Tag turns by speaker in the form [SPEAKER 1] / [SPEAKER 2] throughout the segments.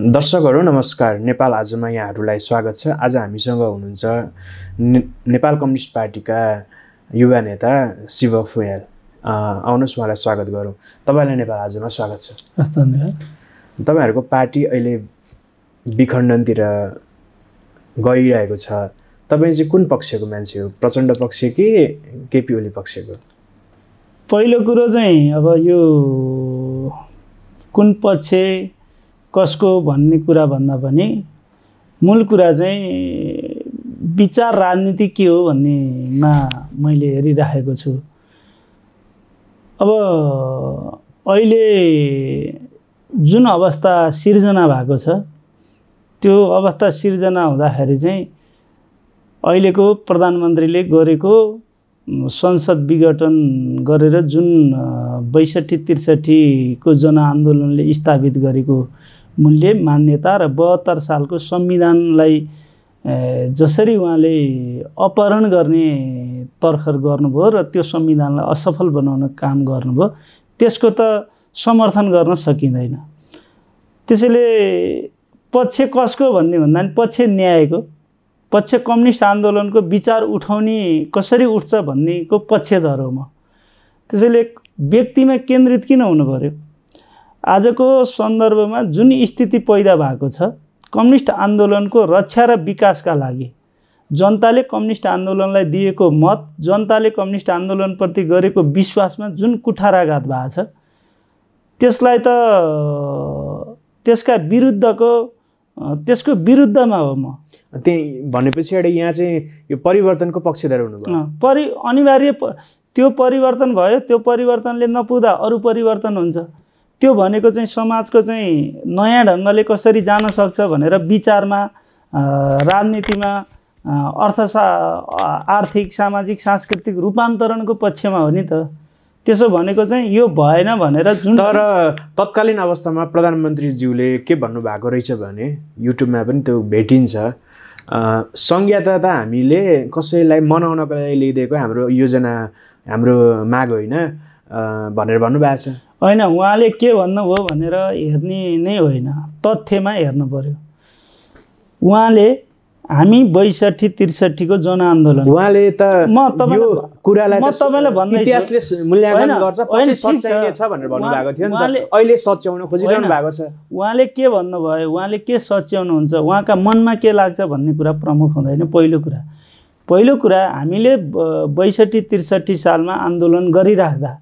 [SPEAKER 1] दर्शकहरू नमस्कार। नेपाल आजमा यहाँहरूलाई स्वागत छ। आज हामीसँग हुनुहुन्छ नेपाल कम्युनिस्ट पार्टीका युवा नेता शिव फुयाल। आउनुहोस् उहाँलाई स्वागत गरौँ। तपाईँलाई नेपाल आजमा स्वागत छ।
[SPEAKER 2] धन्यवाद।
[SPEAKER 1] तपाईँहरूको पार्टी अहिले विखण्डनतिर गइरहेको छ। तपाईँ चाहिँ कुन पक्षको मान्छे हो? प्रचण्ड पक्ष कि केपी ओली पक्षको?
[SPEAKER 2] पहिलो कुरो चाहिँ अब यो कुन पक्ष कसको भन्ने कुरा भन्दा पनि मूल कुरा चाहिँ विचार राजनीति के हो भन्नेमा मैले हेरिराखेको छु। अब अहिले जुन अवस्था सिर्जना भएको छ त्यो अवस्था सिर्जना हुँदाखेरि चाहिँ अहिलेको प्रधानमन्त्रीले गरेको संसद विघटन गरेर जुन 62-63 को जनआन्दोलनले स्थापित गरेको मूल्य मान्यता र 72 सालको संविधानलाई जसरी उहाँले अपहरण गर्ने तर्खर गर्नुभयो र त्यो संविधानलाई असफल बनाउन काम गर्नुभयो, त्यसको त समर्थन गर्न सकिँदैन। त्यसैले पक्ष कसको भन्ने भन्दा पनि पक्ष न्यायको, पक्ष कम्युनिस्ट आन्दोलनको विचार उठाउने कसरी उठ्छ भन्नेको पक्षधर हो म। त्यसैले व्यक्तिमा केन्द्रित किन हुनु पर्यो? आजको सन्दर्भमा जुन स्थिति पैदा भएको छ, कम्युनिस्ट आन्दोलनको रक्षा र विकासका लागि जनताले कम्युनिस्ट आन्दोलनलाई दिएको मत, जनताले कम्युनिस्ट आन्दोलनप्रति गरेको विश्वासमा जुन कुठाराघात भएको छ, त्यसलाई त त्यसका विरुद्धको त्यसको विरुद्धमा हो म।
[SPEAKER 1] त्यही भनेपछि यहाँ चाहिँ यो परिवर्तनको पक्षधर हुनुभयो।
[SPEAKER 2] अनिवार्य त्यो परिवर्तन भयो। त्यो परिवर्तनले नपुग्दा अरू परिवर्तन हुन्छ। त्यो भनेको चाहिँ समाजको चाहिँ नयाँ ढङ्गले कसरी जान सक्छ भनेर विचारमा, राजनीतिमा, आर्थिक, सामाजिक, सांस्कृतिक रूपान्तरणको पक्षमा हो नि त। त्यसो भनेको चाहिँ यो भएन भनेर जुन
[SPEAKER 1] तर तत्कालीन अवस्थामा प्रधानमन्त्रीज्यूले के भन्नुभएको रहेछ भने युट्युबमा पनि त्यो भेटिन्छ, संघीयता त हामीले कसैलाई मनाउनको लागि ल्याइदिएको हाम्रो योजना, हाम्रो माग होइन भनेर भन्नुभएको छ।
[SPEAKER 2] होइन, उहाँले के भन्नुभयो भनेर हेर्ने नै होइन, तथ्यमा हेर्नु पर्यो। उहाँले हामी 62-63 को जनआन्दोलन,
[SPEAKER 1] उहाँले त
[SPEAKER 2] यो
[SPEAKER 1] कुरालाई
[SPEAKER 2] तपाईलाई भन्दै
[SPEAKER 1] इतिहासले मूल्याङ्कन गर्छ, पछि सच्याइने छ भनेर भन्नुभएको थियो नि त। अहिले सच्याउन खोजिरहनु भएको छ।
[SPEAKER 2] उहाँले के भन्नुभयो, उहाँले के सच्याउनुहुन्छ, उहाँका मनमा के लाग्छ भन्ने कुरा प्रमुख हुँदैन। पहिलो कुरा हामीले 62-63 सालमा आन्दोलन गरिराख्दा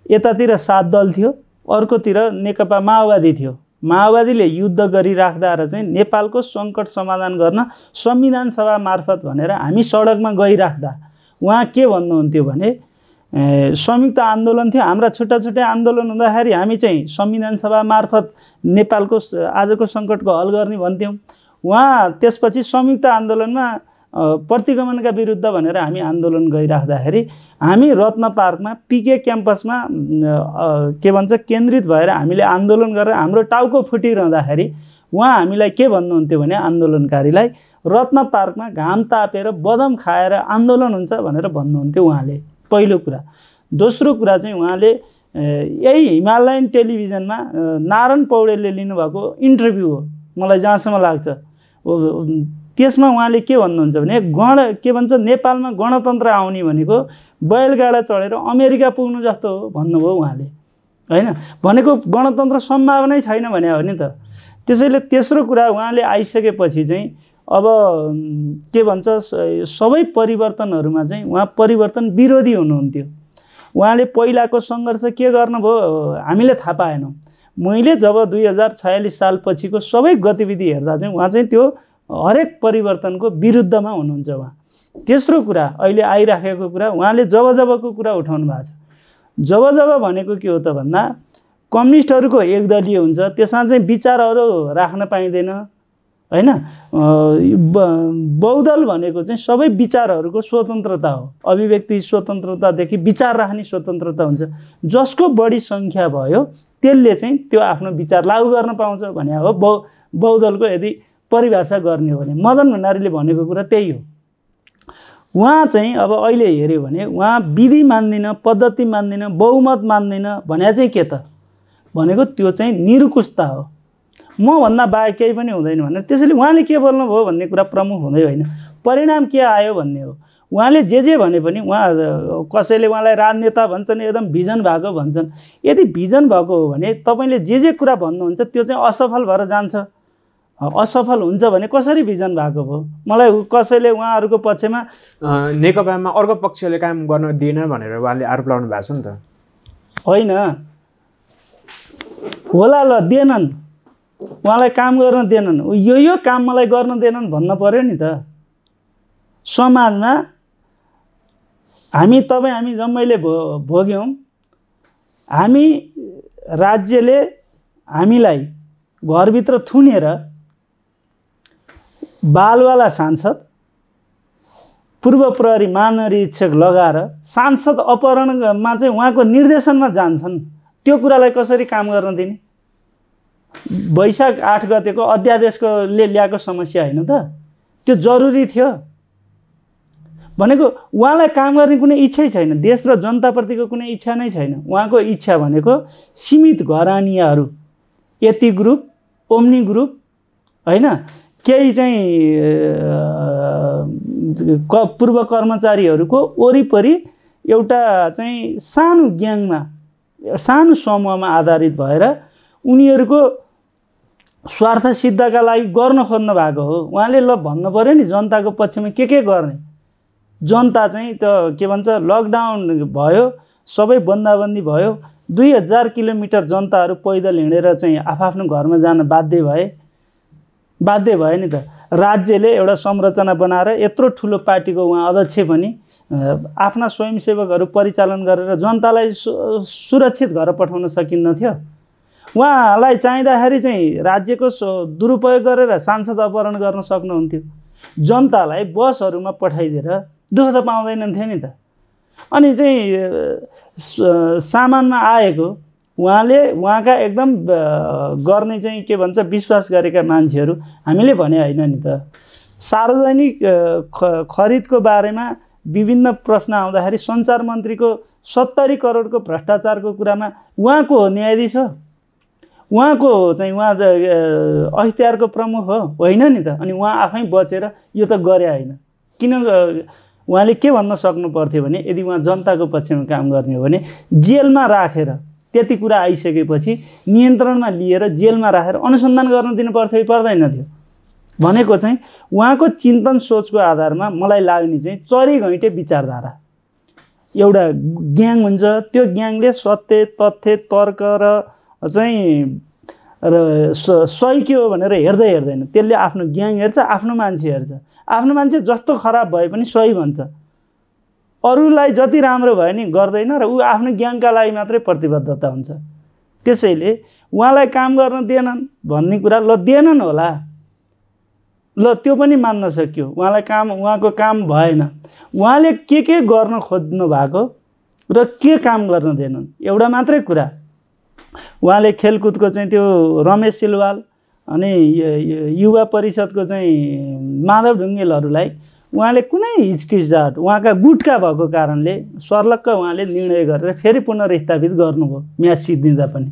[SPEAKER 2] यतातिर 7 दल थियो, अर्कोतिर नेकपा माओवादी थियो। माओवादीले युद्ध गरिराख्दा र चाहिँ नेपालको सङ्कट समाधान गर्न संविधान सभा मार्फत भनेर हामी सडकमा गइराख्दा उहाँ के भन्नुहुन्थ्यो भने संयुक्त आन्दोलन थियो, हाम्रा छुट्टा छुट्टै आन्दोलन हुँदाखेरि हामी चाहिँ संविधान सभा मार्फत नेपालको आजको सङ्कटको हल गर्ने भन्थ्यौँ। उहाँ त्यसपछि संयुक्त आन्दोलनमा प्रतिगमनका विरुद्ध भनेर हामी आन्दोलन गइराख्दाखेरि हामी रत्न पार्कमा पिके क्याम्पसमा के भन्छ केन्द्रित भएर हामीले आन्दोलन गरेर हाम्रो टाउको फुटिरहँदाखेरि उहाँ हामीलाई के भन्नुहुन्थ्यो भने आन्दोलनकारीलाई रत्न पार्कमा घाम तापेर बदम खाएर आन्दोलन हुन्छ भनेर भन्नुहुन्थ्यो उहाँले। पहिलो कुरा। दोस्रो कुरा चाहिँ उहाँले यही हिमालयन टेलिभिजनमा नारायण पौडेलले लिनुभएको इन्टरभ्यू हो मलाई जहाँसम्म लाग्छ। त्यसमा उहाँले के भन्नुहुन्छ भने के भन्छ नेपालमा गणतन्त्र आउने भनेको बैलगाडा चढेर अमेरिका पुग्नु जस्तो हो भन्नुभयो उहाँले। हैन, भनेको गणतन्त्र सम्भावनै छैन भने हो नि त। त्यसैले तेस्रो कुरा उहाँले आइसकेपछि चाहिँ अब के भन्छ सबै परिवर्तनहरूमा चाहिँ उहाँ परिवर्तन विरोधी हुनुहुन्थ्यो। उहाँले पहिलाको सङ्घर्ष के गर्नुभयो हामीले थाहा पाएनौँ। मैले जब 2046 साल पछिको सबै गतिविधि हेर्दा चाहिँ उहाँ चाहिँ त्यो हरेक परिवर्तनको विरुद्धमा हुनुहुन्छ उहाँ। तेस्रो कुरा अहिले आइराखेको कुरा उहाँले जबको कुरा उठाउनु भएको छ। जब भनेको के हो त भन्दा कम्युनिस्टहरूको एकदलीय हुन्छ, त्यसमा चाहिँ विचारहरू राख्न पाइँदैन। हैन, बहुदल भनेको चाहिँ सबै विचारहरूको स्वतन्त्रता हो। अभिव्यक्ति स्वतन्त्रतादेखि विचार राख्ने स्वतन्त्रता हुन्छ। जसको बढी सङ्ख्या भयो त्यसले चाहिँ त्यो आफ्नो विचार लागू गर्न पाउँछ भने हो बहुदलको यदि परिभाषा गर्ने हो भने। मदन भण्डारीले भनेको कुरा त्यही हो। उहाँ चाहिँ अब अहिले हेऱ्यो भने उहाँ विधि मान्दिन, पद्धति मान्दिन, बहुमत मान्दिन भने चाहिँ के त भनेको त्यो चाहिँ निरकुशता हो। मभन्दा बाहेक केही पनि हुँदैन भनेर। त्यसैले उहाँले के बोल्नुभयो भन्ने कुरा प्रमुख हुँदै होइन, परिणाम के आयो भन्ने हो। उहाँले जे भने पनि उहाँ कसैले उहाँलाई राजनेता भन्छन्, एकदम भिजन भएको भन्छन्। यदि भिजन भएको हो भने तपाईँले जे कुरा भन्नुहुन्छ त्यो चाहिँ असफल भएर जान्छ। असफल हुन्छ भने कसरी भिजन भएको भयो? मलाई कसैले उहाँहरूको पक्षमा
[SPEAKER 1] नेकपामा अर्को पक्षले काम गर्न दिएन भनेर उहाँले आरोप लगाउनु भएको छ नि त।
[SPEAKER 2] होइन होला, ल दिएनन्, उहाँलाई काम गर्न दिएनन्, यो काम मलाई गर्न दिएनन् भन्न पर्यो नि त। समाजमा हामी जम्मैले भोग्यौँ। हामी राज्यले हामीलाई घरभित्र थुनेर बालवाला सांसद, पूर्व प्रहरी महानिरीक्षक लगाएर सांसद अपहरणमा चाहिँ उहाँको निर्देशनमा जान्छन्। त्यो कुरालाई कसरी काम गर्न दिने? वैशाख 8 गतेको अध्यादेशले ल्याएको समस्या होइन त, त्यो जरुरी थियो भनेको। उहाँलाई काम गर्ने कुनै इच्छै छैन, देश र जनताप्रतिको कुनै इच्छा नै छैन। उहाँको इच्छा भनेको सीमित घरानियाहरू, यति ग्रुप, ओम्नी ग्रुप होइन, केही चाहिँ पूर्व कर्मचारीहरूको वरिपरि एउटा चाहिँ सानो ग्याङमा, सानो समूहमा आधारित भएर उनीहरूको स्वार्थ सिद्धका लागि गर्न खोज्नु भएको हो। उहाँले ल भन्नु पर्यो नि जनताको पक्षमा के गर्ने। जनता चाहिँ त के भन्छ, लकडाउन भयो, सबै बन्दाबन्दी भयो, 2000 किलोमिटर जनताहरू पैदल हिँडेर चाहिँ आफ्नो घरमा जान बाध्य भए नि त। राज्यले एउटा संरचना बनाएर यत्रो ठुलो पार्टीको उहाँ अध्यक्ष पनि आफ्ना स्वयंसेवकहरू परिचालन गरेर जनतालाई सुरक्षित घर पठाउन सकिन्न थियो। उहाँलाई चाहिँदाखेरि चाहिँ राज्यको दुरुपयोग गरेर सांसद अपहरण गर्न सक्नुहुन्थ्यो। जनतालाई बसहरूमा पठाइदिएर दुःख त पाउँदैनन् थियो नि त। अनि चाहिँ सामानमा आएको उहाँले उहाँका एकदम गर्ने चाहिँ के भन्छ विश्वास गरेका मान्छेहरू हामीले भने होइन नि त। सार्वजनिक खरिदको बारेमा विभिन्न प्रश्न आउँदाखेरि सञ्चार मन्त्रीको 70 करोडको भ्रष्टाचारको कुरामा उहाँको हो न्यायाधीश हो, उहाँको चाहिँ उहाँ अख्तियारको प्रमुख हो होइन नि त। अनि उहाँ आफै बचेर यो त गरे होइन। किन उहाँले के भन्न सक्नु पर्थ्यो भने यदि उहाँ जनताको पक्षमा काम गर्ने हो भने जेलमा राखेर, त्यति कुरा आइसकेपछि नियन्त्रणमा लिएर जेलमा राखेर अनुसन्धान गर्न दिनु पर्थ्यो कि पर्दैन थियो भनेको चाहिँ उहाँको चिन्तन सोचको आधारमा मलाई लाग्ने चाहिँ चरी घैँटे विचारधारा एउटा ग्याङ हुन्छ। त्यो ग्याङले सत्य तथ्य तर्क र चाहिँ सही के हो भनेर हेर्दैन। त्यसले आफ्नो ग्याङ हेर्छ, आफ्नो मान्छे हेर्छ। आफ्नो मान्छे जस्तो खराब भए पनि सही भन्छ, अरूलाई जति राम्रो भयो नि गर्दैन र ऊ आफ्नो ग्याङका लागि मात्रै प्रतिबद्धता हुन्छ। त्यसैले उहाँलाई काम गर्न दिएनन् भन्ने कुरा ल दिएनन् होला, ल त्यो पनि मान्न सक्यो। उहाँको काम भएन। उहाँले के गर्न खोज्नु भएको र के काम गर्न दिएनन् एउटा मात्रै कुरा। उहाँले खेलकुदको चाहिँ त्यो रमेश सिलवाल अनि युवा परिषदको चाहिँ माधव ढुङ्गेलहरूलाई उहाँले कुनै हिचकिचाहट उहाँका गुटका भएको कारणले सर्लक्क उहाँले निर्णय गरेर फेरि पुनर्स्थापित गर्नुभयो म्याच जित्दिँदा पनि।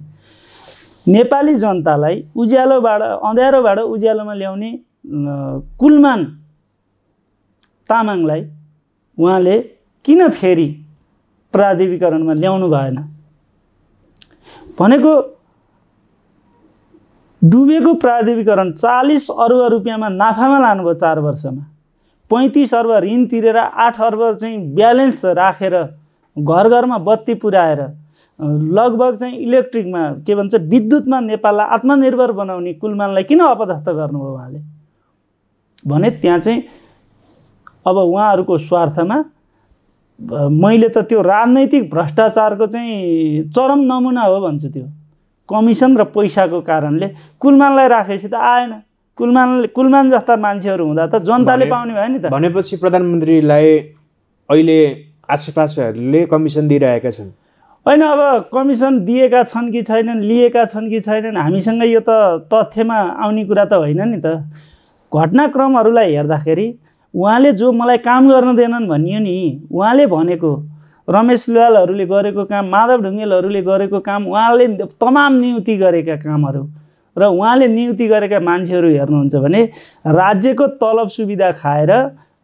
[SPEAKER 2] नेपाली जनतालाई अँध्यारोबाट उज्यालोमा ल्याउने कुलमान तामाङलाई उहाँले किन फेरि प्राधिकरणमा ल्याउनु भएन भनेको डुबेको प्राधिकरण 40 अर्ब रुपियाँमा नाफामा लानुभयो 4 वर्षमा। 35 अर्ब ऋण तिरेर 8 अर्ब चाहिँ ब्यालेन्स राखेर घर घरमा बत्ती पुर्याएर लगभग चाहिँ इलेक्ट्रिकमा के भन्छ विद्युतमा नेपाललाई आत्मनिर्भर बनाउने कुलमानलाई किन अपदस्थ गर्नुभयो उहाँले भने त्यहाँ चाहिँ अब उहाँहरूको स्वार्थमा मैले त त्यो राजनैतिक भ्रष्टाचारको चाहिँ चरम नमुना हो भन्छु। त्यो कमिसन र पैसाको कारणले कुलमानलाई राखेपछि त आएन। कुलमान जस्ता मान्छेहरू हुँदा त जनताले पाउने भयो नि त।
[SPEAKER 1] भनेपछि प्रधानमन्त्रीलाई अहिले आसेपासेहरूले कमिसन दिइरहेका छन्
[SPEAKER 2] होइन? अब कमिसन दिएका छन् कि छैनन्, लिएका छन् कि छैनन्, हामीसँग यो त तथ्यमा आउने कुरा त होइन नि त। घटनाक्रमहरूलाई हेर्दाखेरि उहाँले जो मलाई काम गर्न दिएनन् भनियो नि, उहाँले भनेको रमेश सिलवालहरूले गरेको काम, माधव ढुङ्गेलहरूले गरेको काम, उहाँले तमाम नियुक्ति गरेका कामहरू र उहाँले नियुक्ति गरेका मान्छेहरू हेर्नुहुन्छ भने राज्यको तलब सुविधा खाएर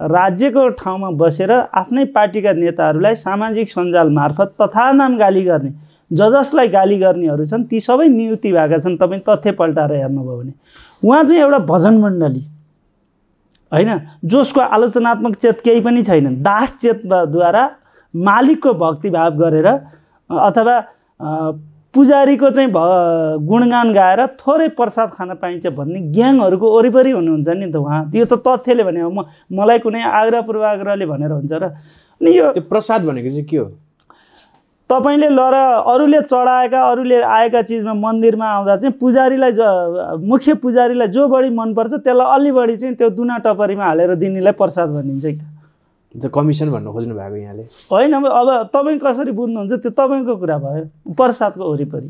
[SPEAKER 2] राज्यको ठाउँमा बसेर आफ्नै पार्टीका नेताहरूलाई सामाजिक सञ्जाल मार्फत तथानाम गाली गर्ने, जसलाई गाली गर्नेहरू छन् ती सबै नियुक्ति भएका छन्। तपाईँ तथ्य पल्टाएर हेर्नुभयो भने उहाँ चाहिँ एउटा भजन मण्डली होइन, जसको आलोचनात्मक चेत केही पनि छैन। दास चेतद्वारा मालिकको भक्तिभाव गरेर अथवा पुजारीको चाहिँ गुणगान गाएर थोरै प्रसाद खान पाइन्छ भन्ने ग्याङहरूको वरिपरि हुनुहुन्छ नि त उहाँ। यो त तथ्यले भने मलाई कुनै आग्रह पूर्वाग्रहले भनेर हुन्छ र। अनि यो
[SPEAKER 1] प्रसाद भनेको चाहिँ के हो?
[SPEAKER 2] तपाईँले लर अरूले चढाएका अरूले आएका चिजमा मन्दिरमा आउँदा चाहिँ पुजारीलाई मुख्य पुजारीलाई जो बढी मनपर्छ त्यसलाई अलि बढी चाहिँ त्यो दुना टपरीमा हालेर दिनेलाई प्रसाद भनिन्छ क्या।
[SPEAKER 1] कमिसन भन्नु खोज्नु भएको यहाँले
[SPEAKER 2] होइन। अब तपाईँ कसरी बुझ्नुहुन्छ त्यो तपाईँको कुरा भयो, प्रसादको वरिपरि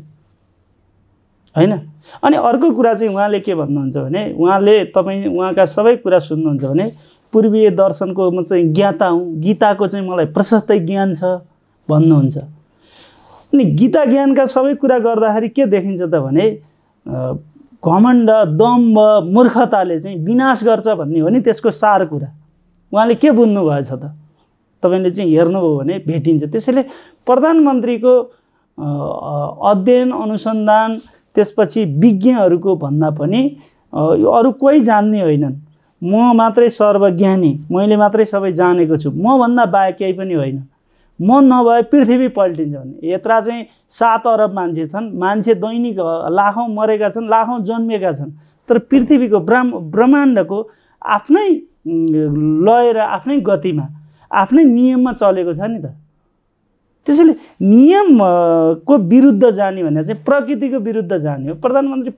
[SPEAKER 2] होइन। अनि अर्को कुरा चाहिँ उहाँले के भन्नुहुन्छ भने उहाँका सबै कुरा सुन्नुहुन्छ भने पूर्वीय दर्शनको म चाहिँ ज्ञाता हुँ, गीताको चाहिँ मलाई प्रशस्तै ज्ञान छ भन्नुहुन्छ। अनि गीता ज्ञानका सबै कुरा गर्दाखेरि के देखिन्छ त भने घमण्ड, दम्भ, मूर्खताले चाहिँ विनाश गर्छ भन्ने हो नि त्यसको सार कुरा। उहाँले के बुझ्नु भएछ त तपाईँले चाहिँ हेर्नुभयो भने भेटिन्छ। त्यसैले प्रधानमन्त्रीको अध्ययन अनुसन्धान त्यसपछि विज्ञहरूको भन्दा पनि अरू कोही जान्ने होइनन्। म मात्रै सर्वज्ञानी, मैले मात्रै सबै जानेको छु, म भन्दा बाहेक केही पनि होइन, म नभए पृथ्वी पल्टिन्छ भन्ने। यत्रा चाहिँ 7 अरब मान्छे छन्, मान्छे दैनिक लाखौँ मरेका छन्, लाखौँ जन्मेका छन्, तर पृथ्वीको ब्रह्माण्डको आफ्नै लय र आफ्नै गतिमा आफ्नै नियममा चलेको छ नि त। त्यसैले नियमको विरुद्ध जाने भने चाहिँ प्रकृतिको विरुद्ध जाने हो। प्रधानमन्त्री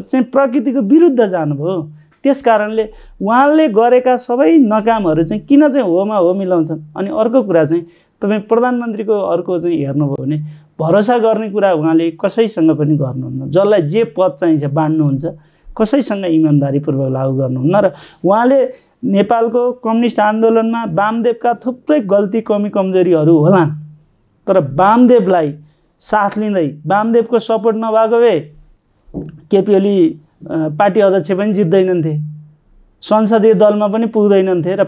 [SPEAKER 2] चाहिँ प्रकृतिको विरुद्ध जानुभयो। त्यस कारणले उहाँले गरेका सबै नकामहरू चाहिँ किन चाहिँ होमा हो मिलाउँछन्। अनि अर्को कुरा चाहिँ तपाईँ प्रधानमन्त्रीको अर्को चाहिँ हेर्नुभयो भने भरोसा गर्ने कुरा उहाँले कसैसँग पनि गर्नुहुन्न। जसलाई जे पद चाहिन्छ बाँड्नुहुन्छ, कसैसँग इमान्दारीपूर्वक लागू गर्नुहुन्न। र उहाँले नेपालको कम्युनिस्ट आन्दोलनमा वामदेवका थुप्रै गल्ती कमी कमजोरीहरू होलान्, तर वामदेवलाई साथ लिँदै वामदेवको सपोर्ट नभएको भए केपी ओली पार्टी अध्यक्ष पनि जित्दैनन्थे, संसदीय दलमा पनि पुग्दैनन्थे र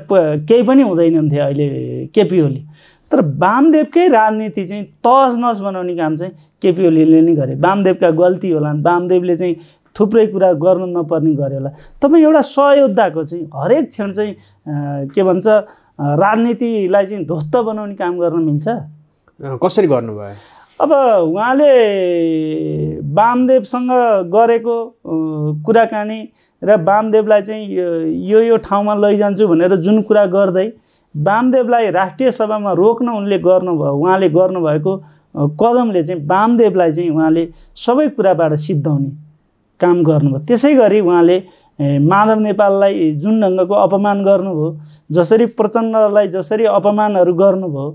[SPEAKER 2] केही पनि हुँदैनन्थे अहिले केपी ओली। तर वामदेवकै राजनीति चाहिँ तहस नहस बनाउने काम चाहिँ केपी ओलीले नै गरे। वामदेवका गल्ती होलान्, वामदेवले चाहिँ थुप्रै कुरा गर्नु नपर्ने गरे होला। तपाईँ एउटा सहयोद्धाको चाहिँ हरेक क्षण चाहिँ के भन्छ राजनीतिलाई चाहिँ ध्वस्त बनाउने काम गर्न मिल्छ?
[SPEAKER 1] कसरी गर्नुभयो?
[SPEAKER 2] अब उहाँले वामदेवसँग गरेको कुराकानी र वामदेवलाई चाहिँ यो ठाउँमा लैजान्छु भनेर जुन कुरा गर्दै वामदेवलाई राष्ट्रिय सभामा रोक्न उहाँले गर्नुभएको कदमले चाहिँ वामदेवलाई चाहिँ उहाँले सबै कुराबाट सिद्धाउने काम गर्नुभयो। त्यसै गरी उहाँले माधव नेपाललाई जुन ढङ्गको अपमान गर्नुभयो, जसरी प्रचण्डलाई जसरी अपमानहरू गर्नुभयो,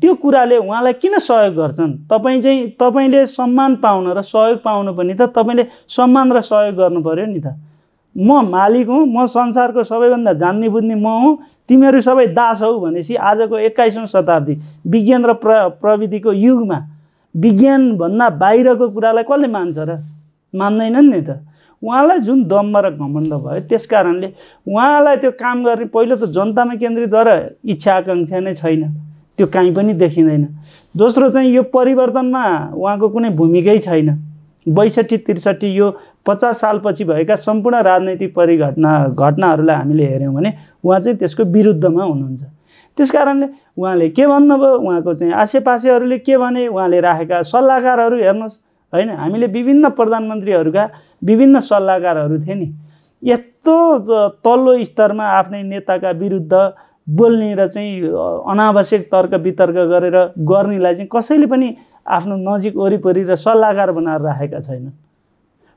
[SPEAKER 2] त्यो कुराले उहाँलाई किन सहयोग गर्छन्? तपाईँले सम्मान पाउन र सहयोग पाउनु पनि त तपाईँले सम्मान र सहयोग गर्नु पर्यो नि त। म मालिक हुँ, म संसारको सबैभन्दा जान्ने बुझ्ने म हुँ, तिमीहरू सबै दास हौ भनेपछि आजको 21औं शताब्दी विज्ञान र प्रविधिको युगमा विज्ञानभन्दा बाहिरको कुरालाई कसले मान्छ र? मान्दैनन् नि त। उहाँलाई जुन दम्भ र घमण्ड भयो त्यस कारणले उहाँलाई त्यो काम गर्ने पहिलो त जनतामा केन्द्रित भएर इच्छा आकाङ्क्षा नै छैन, त्यो कहीँ पनि देखिँदैन। दोस्रो चाहिँ यो परिवर्तनमा उहाँको कुनै भूमिकै छैन। 62-63 यो 50 सालपछि भएका सम्पूर्ण राजनैतिक घटनाहरूलाई हामीले हेऱ्यौँ भने उहाँ चाहिँ त्यसको विरुद्धमा हुनुहुन्छ। त्यस कारणले उहाँले के भन्नुभयो, उहाँको चाहिँ आसेपासेहरूले के भने, उहाँले राखेका सल्लाहकारहरू हेर्नुहोस् होइन। हामीले विभिन्न प्रधानमन्त्रीहरूका विभिन्न सल्लाहकारहरू थिए नि, यस्तो तल्लो स्तरमा आफ्नै नेताका विरुद्ध बोल्ने र चाहिँ अनावश्यक तर्क वितर्क गरेर गर्नेलाई चाहिँ कसैले पनि आफ्नो नजिक वरिपरि र सल्लाहकार बनाएर राखेका छैनन्।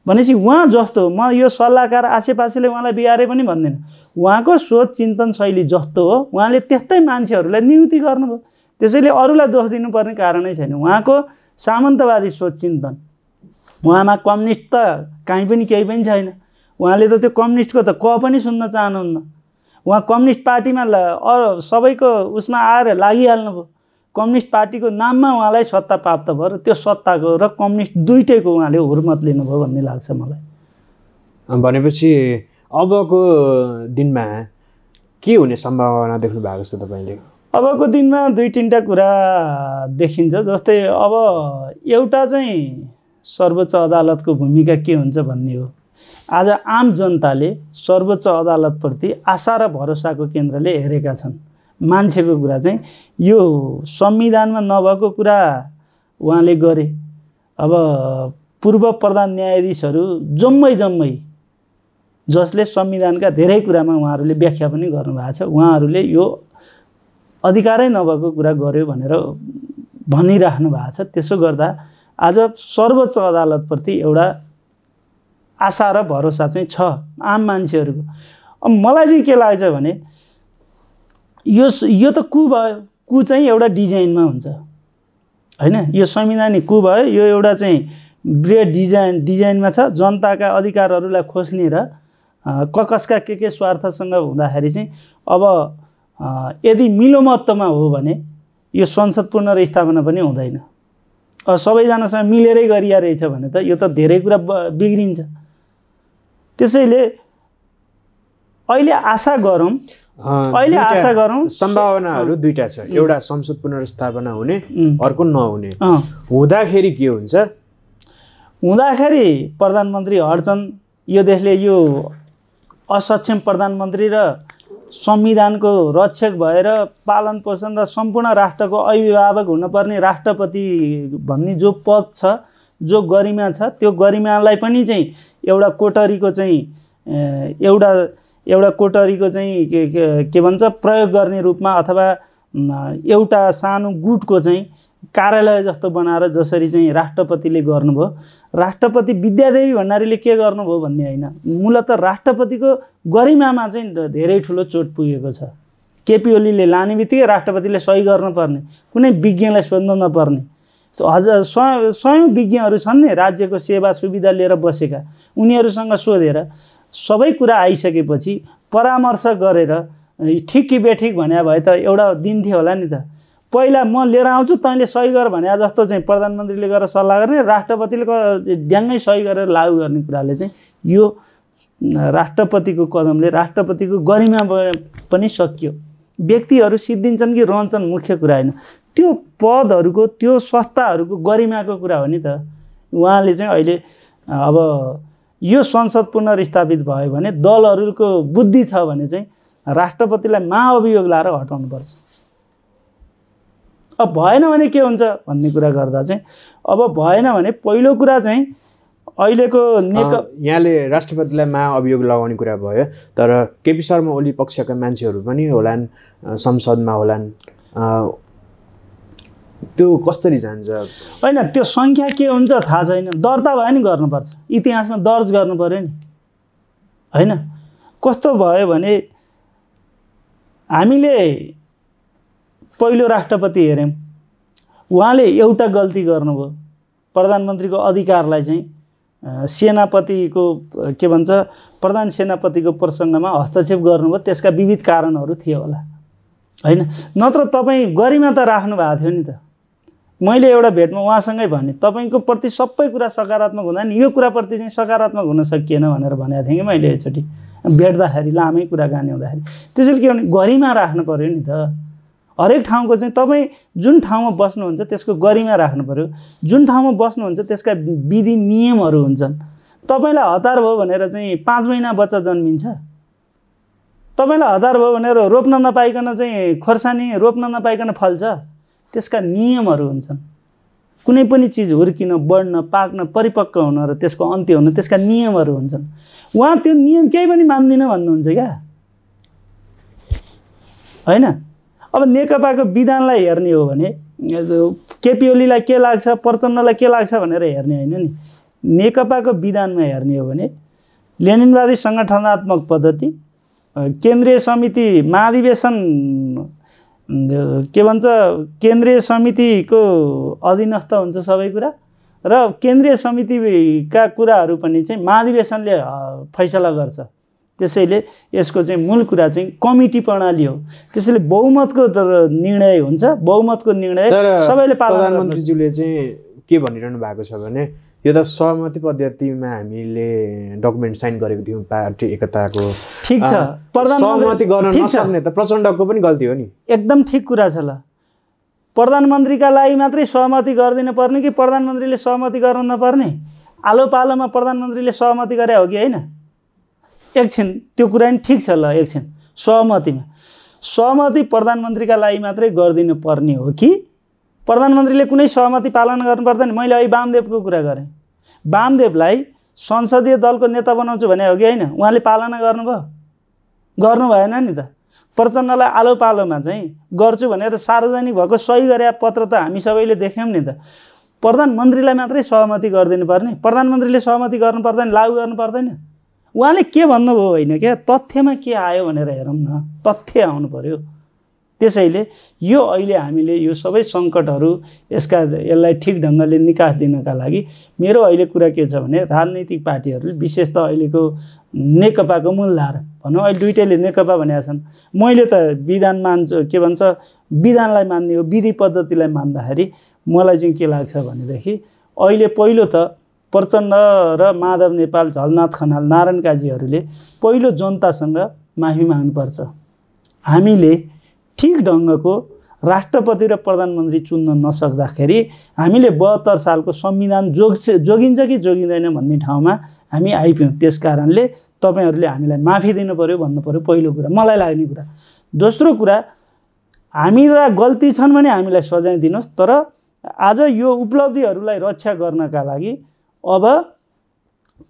[SPEAKER 2] भनेपछि उहाँ जस्तो म यो सल्लाहकार आसेपासेले उहाँलाई बिहारे पनि भन्दैन, उहाँको सोच चिन्तन शैली जस्तो हो उहाँले त्यस्तै मान्छेहरूलाई नियुक्ति गर्नुभयो। त्यसैले अरूलाई दोष दिनुपर्ने कारणै छैन। उहाँको सामन्तवादी सोच चिन्तन, उहाँमा कम्युनिस्ट त कहीँ पनि केही पनि छैन। उहाँले त त्यो कम्युनिस्टको त क पनि सुन्न चाहनुहुन्न। उहाँ कम्युनिस्ट पार्टीमा सबैको उसमा आएर लागिहाल्नुभयो। कम्युनिस्ट पार्टीको नाममा उहाँलाई सत्ता प्राप्त भयो र त्यो सत्ताको र कम्युनिस्ट दुईटैको उहाँले हुर्मत लिनुभयो भन्ने लाग्छ मलाई।
[SPEAKER 1] भनेपछि अबको दिनमा के हुने सम्भावना देख्नु भएको छ तपाईँले?
[SPEAKER 2] अबको दिनमा दुई तिनवटा कुरा देखिन्छ। जस्तै अब एउटा चाहिँ सर्वोच्च अदालतको भूमिका के हुन्छ भन्ने हो। आज आम जनताले सर्वोच्च अदालतप्रति आशा र भरोसाको केन्द्रले हेरेका छन्। मान्छेको कुरा चाहिँ यो संविधानमा नभएको कुरा उहाँले गरे। अब पूर्व प्रधान न्यायाधीशहरू जम्मै जसले संविधानका धेरै कुरामा उहाँहरूले व्याख्या पनि गर्नुभएको छ, उहाँहरूले यो अधिकारै नभएको कुरा गर्यो भनेर भनिराख्नु भएको छ। त्यसो गर्दा आज सर्वोच्च अदालतप्रति एउटा आशा र भरोसा चाहिँ छ आम मान्छेहरूको। अब मलाई चाहिँ के लाग्छ भने यो त कु भयो। कु चाहिँ एउटा डिजाइनमा हुन्छ हैन। यो संवैधानिक कु भयो। यो एउटा चाहिँ ब्रेड डिजाइनमा छ। जनताका अधिकारहरूलाई खोज्ने र ककसका के स्वार्थसँग हुँदाखेरि चाहिँ अब यदि मिलोमतमा हो भने यो संसद पुनर्स्थापना पनि हुँदैन। सबैजनासँग मिलेरै गरिया रहेछ भने त यो त धेरै कुरा बिग्रिन्छ। त्यसैले अहिले आशा गरौँ
[SPEAKER 1] सम्भावनाहरू दुईटा छ। एउटा संसद पुनर्स्थापना हुने, अर्को नहुने। हुँदाखेरि के हुन्छ?
[SPEAKER 2] हुँदाखेरि प्रधानमन्त्री हट्छन्। यो देशले यो असक्षम प्रधानमन्त्री र संविधानको रक्षक भएर पालन पोषण र सम्पूर्ण राष्ट्रको अभिभावक हुनुपर्ने राष्ट्रपति भन्ने जो पद छ, जो गरिमा छ, त्यो गरिमालाई पनि चाहिँ एउटा कोटरीको चाहिँ एउटा कोटरीको चाहिँ के भन्छ प्रयोग गर्ने रूपमा अथवा एउटा सानो गुटको चाहिँ कार्यालय जस्तो बनाएर जसरी चाहिँ राष्ट्रपतिले गर्नुभयो। राष्ट्रपति विद्यादेवी भण्डारीले के गर्नुभयो भन्ने होइन, मूलतः राष्ट्रपतिको गरिमामा चाहिँ धेरै ठुलो चोट पुगेको छ। केपी ओलीले लाने बित्तिकै राष्ट्रपतिले सही गर्नुपर्ने, कुनै विज्ञलाई सोध्नु नपर्ने। हजुर सयौं विज्ञहरू छन् नि राज्यको सेवा सुविधा लिएर बसेका, उनीहरूसँग सोधेर सबै कुरा आइसकेपछि परामर्श गरेर ठिक कि बेठिक भने भए त एउटा दिन थियो होला नि त। पहिला म लिएर आउँछु तैँले सही गर भने जस्तो चाहिँ प्रधानमन्त्रीले गरेर सल्लाह गर्ने, राष्ट्रपतिले ड्याङ्गै सही गरेर लागू गर्ने कुराले चाहिँ यो राष्ट्रपतिको कदमले राष्ट्रपतिको गरिमा पनि सकियो। व्यक्तिहरू सिद्धिन्छन् कि रहन्छन् मुख्य कुरा होइन, त्यो पदहरूको त्यो संस्थाहरूको गरिमाको कुरा हो नि त। उहाँले चाहिँ अहिले अब यो संसद पुनर्स्थापित भयो भने दलहरूको बुद्धि छ भने चाहिँ राष्ट्रपतिलाई महाअभियोग लाएर हटाउनुपर्छ। अब भएन भने के हुन्छ भन्ने कुरा गर्दा चाहिँ अब भएन भने पहिलो कुरा चाहिँ अहिलेको
[SPEAKER 1] यहाँले राष्ट्रपतिलाई महाअभियोग लगाउने कुरा भयो, तर केपी शर्मा ओली पक्षका मान्छेहरू पनि होलान्, संसदमा होलान्, त्यो कसरी जान्छ?
[SPEAKER 2] होइन, त्यो सङ्ख्या के हुन्छ थाहा छैन। दर्ता भयो नि गर्नुपर्छ, इतिहासमा दर्ज गर्नु पर्यो नि होइन। कस्तो भयो भने हामीले पहिलो राष्ट्रपति हेऱ्यौँ, उहाँले एउटा गल्ती गर्नुभयो। प्रधानमन्त्रीको अधिकारलाई चाहिँ सेनापतिको के भन्छ प्रधान सेनापतिको प्रसङ्गमा हस्तक्षेप गर्नुभयो। त्यसका विविध कारणहरू थिए होला होइन, नत्र तपाईँ गरिमा त राख्नु भएको थियो नि त। मैले एउटा भेटमा उहाँसँगै भने तपाईँको प्रति सबै कुरा सकारात्मक हुँदा नि यो कुराप्रति चाहिँ सकारात्मक हुन सकिएन भनेर भनेको थिएँ कि मैले एकचोटि भेट्दाखेरि, लामै कुराकानी हुँदाखेरि। त्यसैले के भने गरिमा राख्नु पर्यो नि त। हरेक ठाउँको चाहिँ तपाईँ जुन ठाउँमा बस्नुहुन्छ त्यसको गरिमा राख्नु पर्यो। जुन ठाउँमा बस्नुहुन्छ त्यसका विधि नियमहरू हुन्छन्। तपाईँलाई हतार भयो भनेर चाहिँ 5 महिना बच्चा जन्मिन्छ? तपाईँलाई हतार भयो भनेर रोप्न नपाइकन चाहिँ खोर्सानी रोप्न नपाइकन फल्छ? त्यसका नियमहरू हुन्छन्। कुनै पनि चिज हुर्किन, बढ्न, पाक्न, परिपक्व हुन र त्यसको अन्त्य हुन त्यसका नियमहरू हुन्छन्। उहाँ त्यो नियम केही पनि मान्दिनँ भन्नुहुन्छ क्या होइन। अब नेकपाको विधानलाई हेर्ने हो भने केपी ओलीलाई के लाग्छ, प्रचण्डलाई के लाग्छ भनेर हेर्ने होइन नि। नेकपाको विधानमा हेर्ने हो भने लेनिनवादी सङ्गठनात्मक पद्धति, केन्द्रीय समिति महाधिवेशन के भन्छ केन्द्रीय समितिको अधीनस्थ हुन्छ सबै कुरा, र केन्द्रीय समितिका कुराहरू पनि चाहिँ महाधिवेशनले फैसला गर्छ। त्यसैले यसको चाहिँ मूल कुरा चाहिँ कमिटी प्रणाली हो। त्यसैले बहुमतको निर्णय हुन्छ, बहुमतको निर्णय सबैले पालन गर्छ।
[SPEAKER 1] प्रधानमन्त्रीज्यूले चाहिँ के भनिरहनु भएको छ भने यो त सहमति पद्धतिमा हामीले डकुमेन्ट साइन गरेको थियौँ पार्टी एकताको।
[SPEAKER 2] ठिक छ,
[SPEAKER 1] सहमति गर्न नसक्ने त प्रचण्डको पनि गल्ती हो नि।
[SPEAKER 2] एकदम ठिक कुरा छ। ल प्रधानमन्त्रीका लागि मात्रै सहमति गरिदिनु पर्ने कि प्रधानमन्त्रीले सहमति गर्नु नपर्ने? आलो पालोमा प्रधानमन्त्रीले सहमति गरे हो कि होइन? एकछिन त्यो कुरा नि ठिक छ। ल एकछिन सहमति प्रधानमन्त्रीका लागि मात्रै गरिदिनु पर्ने हो कि प्रधानमन्त्रीले कुनै सहमति पालन गर्नु पर्दैन? मैले अहिले वामदेवको कुरा गरेँ। वामदेवलाई संसदीय दलको नेता बनाउँछु भने हो कि होइन? उहाँले पालना गर्नुभयो? गर्नु भएन नि त। प्रचण्डलाई आलो पालोमा चाहिँ गर्छु भनेर सार्वजनिक भएको सही गरे पत्र त हामी सबैले देख्यौँ नि त। प्रधानमन्त्रीलाई मात्रै सहमति गरिदिनु पर्ने? प्रधानमन्त्रीले सहमति गर्नु पर्दैन, लागू गर्नु पर्दैन? उहाँले के भन्नुभयो होइन क्या, तथ्यमा के आयो भनेर हेरौँ न, तथ्य आउनु पर्यो। त्यसैले यो अहिले हामीले यो सबै सङ्कटहरू यसलाई ठिक ढङ्गले निकास दिनका लागि मेरो अहिले कुरा के छ भने राजनैतिक पार्टीहरूले विशेष त अहिलेको नेकपाको मूलधार भनौँ, अहिले दुइटैले नेकपा भनेका छन्। मैले त विधान मान्छु, के भन्छ विधानलाई मान्ने हो, विधि पद्धतिलाई मान्दाखेरि मलाई चाहिँ के लाग्छ भनेदेखि अहिले पहिलो त प्रचण्ड र माधव नेपाल, झलनाथ खनाल, नारायण काजीहरूले पहिलो जनतासँग माफी माग्नुपर्छ। हामीले ठिक ढङ्गको राष्ट्रपति र प्रधानमन्त्री चुन्न नसक्दाखेरि हामीले 72 सालको संविधान जोगिन्छ कि जोगिँदैन भन्ने ठाउँमा हामी आइपुग्यौँ। त्यस कारणले तपाईँहरूले हामीलाई माफी दिनु पर्यो भन्नु पर्यो, पहिलो कुरा मलाई लाग्ने कुरा। दोस्रो कुरा, हामीलाई गल्ती छन् भने हामीलाई सजाय दिनुहोस्, तर आज यो उपलब्धिहरूलाई रक्षा गर्नका लागि अब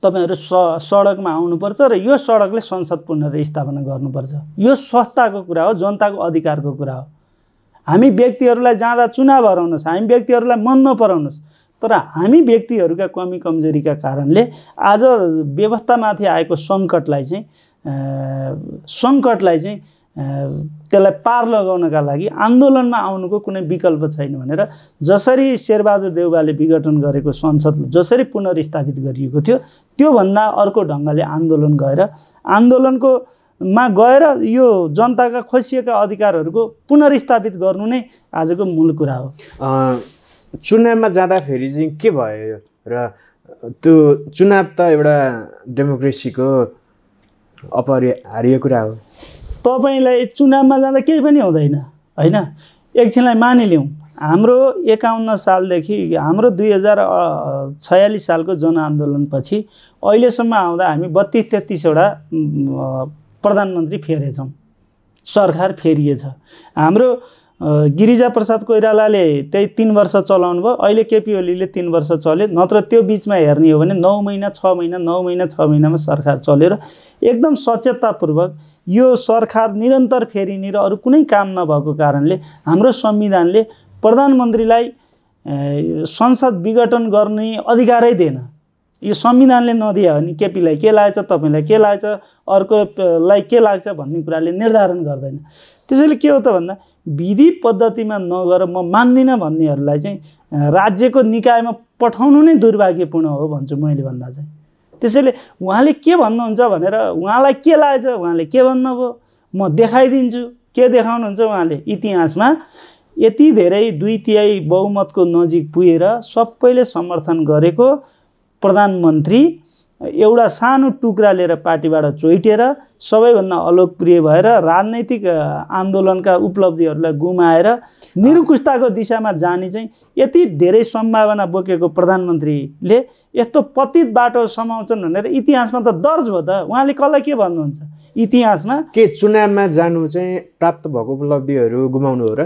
[SPEAKER 2] तपाईहरु सडकमा आउनुपर्छ र यो सडकले संसद पुनर्स्थापना गर्नुपर्छ। यो संस्थाको कुरा हो, जनताको अधिकारको कुरा हो। हामी व्यक्तिहरूलाई जाँदा चुनाव हराउनुहोस्, हामी व्यक्तिहरूलाई मन नपराउनुहोस्, तर हामी व्यक्तिहरूका कमी कमजोरीका कारणले आज व्यवस्थामाथि आएको सङ्कटलाई चाहिँ त्यसलाई पार लगाउनका लागि आन्दोलनमा आउनुको कुनै विकल्प छैन भनेर जसरी शेरबहादुर देउवाले विघटन गरेको संसद जसरी पुनर्स्थापित गरिएको थियो त्यो भन्दा अर्को ढङ्गले आन्दोलनको मा गएर यो जनताका खोसिएका अधिकारहरूको पुनर्स्थापित गर्नु नै आजको मूल कुरा हो।
[SPEAKER 1] चुनावमा जाँदाखेरि चाहिँ के भयो र त्यो चुनाव त एउटा डेमोक्रेसीको अपरिहार्य कुरा हो।
[SPEAKER 2] तपाईलाई चुनावमा जाँदा केही पनि हुँदैन हैन। एकछिनलाई मानिलिउँ, हाम्रो 51 सालदेखि हाम्रो 2046 सालको जनआन्दोलनपछि अहिलेसम्म आउँदा हामी 32-33 वटा प्रधानमन्त्री फेरेछौँ, सरकार फेरिएछ। हाम्रो गिरिजा प्रसाद कोइरालाले त्यही 3 वर्ष चलाउनु भयो, अहिले केपी ओलीले 3 वर्ष चल्यो। नत्र त्यो बिचमा हेर्ने हो भने 9 महिना 6 महिना 9 महिना 6 महिनामा सरकार चलेर एकदम सचेततापूर्वक यो सरकार निरन्तर फेरिने र अरू कुनै काम नभएको कारणले हाम्रो संविधानले प्रधानमन्त्रीलाई संसद विघटन गर्ने अधिकारै दिएन। यो संविधानले नदिए भने केपीलाई के लाग्छ, तपाईलाई के लाग्छ, अर्कोलाई के लाग्छ भन्ने कुराले निर्धारण गर्दैन। त्यसैले के हो त भन्दा विधि पद्धतिमा नगर म मान्दिनँ भन्नेहरूलाई चाहिँ राज्यको निकायमा पठाउनु नै दुर्भाग्यपूर्ण हो भन्छु मैले भन्दा चाहिँ। त्यसैले उहाँले के भन्नुहुन्छ भनेर उहाँलाई के लाग्छ, उहाँले के भन्नुभयो म देखाइदिन्छु। के देखाउनुहुन्छ उहाँले? इतिहासमा यति धेरै 2/3 बहुमतको नजिक पुगेर सबैले समर्थन गरेको प्रधानमन्त्री एउटा सानो टुक्रा लिएर पार्टीबाट चोइटेर सबैभन्दा अलोकप्रिय भएर राजनैतिक आन्दोलनका उपलब्धिहरूलाई गुमाएर निरुकुशताको दिशामा जाने चाहिँ यति धेरै सम्भावना बोकेको प्रधानमन्त्रीले यस्तो पतित बाटो समाउँछन् भनेर इतिहासमा त दर्ज भयो त। उहाँले कसलाई के भन्नुहुन्छ इतिहासमा?
[SPEAKER 1] के चुनावमा जानु चाहिँ प्राप्त भएको उपलब्धिहरू गुमाउनु हो र?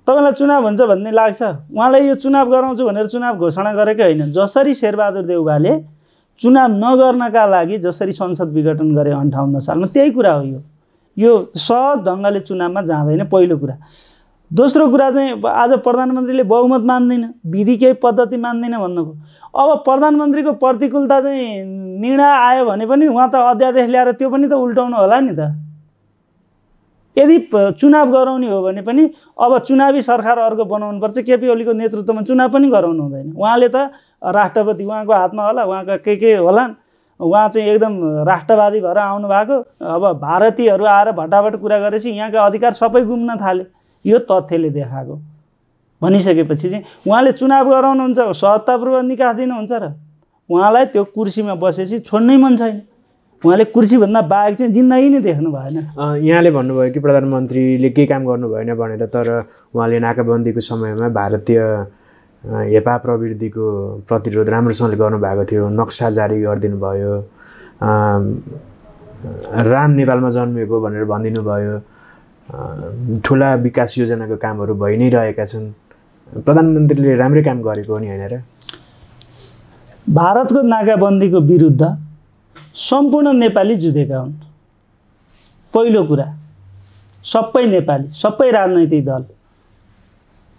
[SPEAKER 2] तपाईलाई चुनाव हुन्छ भन्ने लाग्छ? उहाँले यो चुनाव गराउँछु भनेर चुनाव घोषणा गरेकै होइन। जसरी शेरबहादुर देउवाले चुनाव नगर्नका लागि जसरी संसद विघटन गरे 58 सालमा त्यही कुरा हो। यो सहज ढङ्गले चुनावमा जाँदैन, पहिलो कुरा। दोस्रो कुरा चाहिँ आज प्रधानमन्त्रीले बहुमत मान्दैन, विधि केही पद्धति मान्दैन भन्नुभयो। अब प्रधानमन्त्रीको प्रतिकूलता चाहिँ निर्णय आयो भने पनि उहाँ त अध्यादेश ल्याएर त्यो पनि त उल्टाउनु होला नि त। यदि चुनाव गराउने हो भने पनि अब चुनावी सरकार अर्को बनाउनुपर्छ। केपी ओलीको नेतृत्वमा चुनाव पनि गराउनु हुँदैन। उहाँले त राष्ट्रपति उहाँको हातमा होला, उहाँका के होलान्, उहाँ चाहिँ एकदम राष्ट्रवादी भएर आउनु भएको, अब भारतीयहरू आएर भटाभट कुरा गरेपछि यहाँका अधिकार सबै गुम्न थाले। यो तथ्यले देखाएको भनिसकेपछि चाहिँ उहाँले चुनाव गराउनुहुन्छ, सत्तापूर्वक निकास दिनुहुन्छ र उहाँलाई त्यो कुर्सीमा बसेपछि छोड्नै मन छैन। उहाँले कुर्सीभन्दा बाहेक चाहिँ जिन्दगी नै देख्नु भएन।
[SPEAKER 1] यहाँले भन्नुभयो कि प्रधानमन्त्रीले केही काम गर्नु भएन भनेर, तर उहाँले नाकाबन्दीको समयमा भारतीय हेपा प्रवृत्तिको प्रतिरोध राम्रोसँगले गर्नुभएको थियो, नक्सा जारी गरिदिनु भयो, राम नेपालमा जन्मिएको भनेर भनिदिनु भयो, ठुला विकास योजनाको कामहरू भइ नै रहेका छन्। प्रधानमन्त्रीले राम्रै काम गरेको हो नि होइन र?
[SPEAKER 2] भारतको नाकाबन्दीको विरुद्ध सम्पूर्ण नेपाली जुधेका हुन्। पहिलो कुरा, सबै नेपाली, सबै राजनैतिक दल,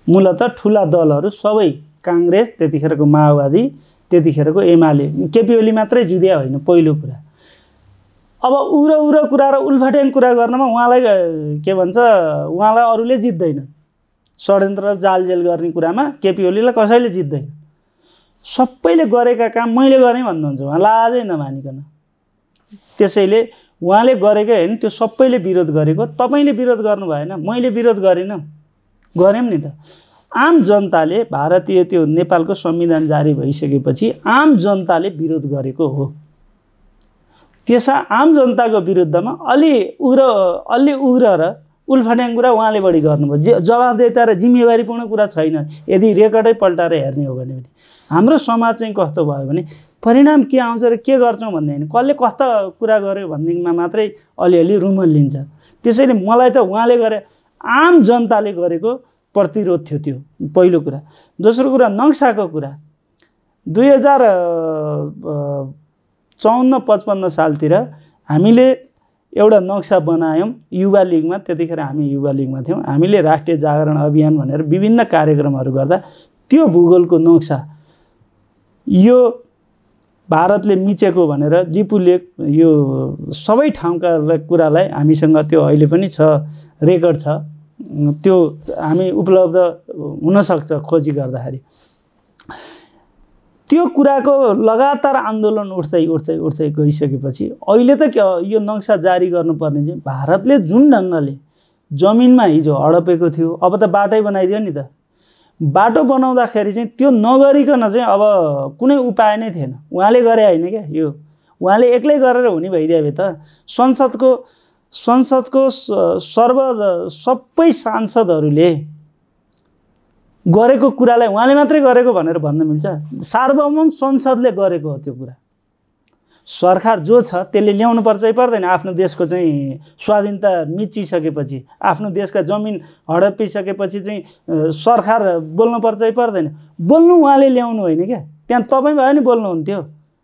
[SPEAKER 2] मूलत ठुला दलहरू सबै, काङ्ग्रेस, त्यतिखेरको माओवादी, त्यतिखेरको एमाले, केपी ओली मात्रै जुधेया होइन। पहिलो कुरा, अब उग्रो कुरा र उल्फाट्याङ कुरा गर्नमा उहाँलाई के भन्छ, उहाँलाई अरूले जित्दैन। षड्यन्त्र जालजेल गर्ने कुरामा केपी ओलीलाई कसैले जित्दैन। सबैले गरेका काम मैले गरेँ भन्नुहुन्छ उहाँ, लाजै नमानिकन। त्यसैले उहाँले गरेकै होइन, त्यो सबैले विरोध गरेको। तपाईँले विरोध गर्नु भएन, मैले विरोध गरिनँ, गऱ्यौँ नि त। आम जनताले, भारतीय त्यो नेपालको संविधान जारी भइसकेपछि आम जनताले विरोध गरेको हो। त्यसमा आम जनताको विरुद्धमा अलि उग्र र उल्फाट्याङ कुरा उहाँले बढी गर्नुभयो। जवाफदेहिता र जिम्मेवारीपूर्ण कुरा छैन यदि रेकर्डै पल्टाएर हेर्ने हो भने। हाम्रो समाज चाहिँ कस्तो भयो भने परिणाम के आउँछ र के गर्छौँ भन्ने होइन, कसले कस्ता कुरा गर्यो भन्नेमा मात्रै अलिअलि रुमल लिन्छ। त्यसैले मलाई त उहाँले गरे आम जनताले गरेको प्रतिरोध थियो त्यो पहिलो कुरा। दोस्रो कुरा, नक्साको कुरा 2054-55 सालतिर हामीले एउटा नक्सा बनायौँ युवा लिगमा। त्यतिखेर हामी युवा लिगमा थियौँ। हामीले राष्ट्रिय जागरण अभियान भनेर विभिन्न कार्यक्रमहरू गर्दा त्यो भूगोलको नक्सा यो भारतले मिचेको भनेर लिपुले यो सबै ठाउँका कुरालाई हामीसँग त्यो अहिले पनि छ, रेकर्ड छ, त्यो हामी उपलब्ध हुनसक्छ खोजी गर्दाखेरि। त्यो कुराको लगातार आन्दोलन उठ्दै गइसकेपछि अहिले त यो नक्सा जारी गर्नुपर्ने चाहिँ भारतले जुन ढङ्गले जमिनमा हिजो हडपेको थियो, अब त बाटै बनाइदियो नि त। बाटो बनाउँदाखेरि चाहिँ त्यो नगरिकन चाहिँ अब कुनै उपाय नै थिएन। उहाँले गरे होइन क्या, यो उहाँले एक्लै गरेर हुने भइदियो भए त संसदको सबै सांसदहरूले गरेको कुरालाई उहाँले मात्रै गरेको भनेर भन्न मिल्छ? सार्वभौम संसदले गरेको हो त्यो कुरा। सरकार जो छ त्यसले ल्याउनु पर्छ है पर्दैन? आफ्नो देशको चाहिँ स्वाधीनता मिचिसकेपछि, आफ्नो देशका जमिन हडपिसकेपछि चाहिँ सरकार बोल्नु पर्छ है पर्दैन? बोल्नु उहाँले ल्याउनु होइन क्या, त्यहाँ तपाईँ भयो नि बोल्नुहुन्थ्यो।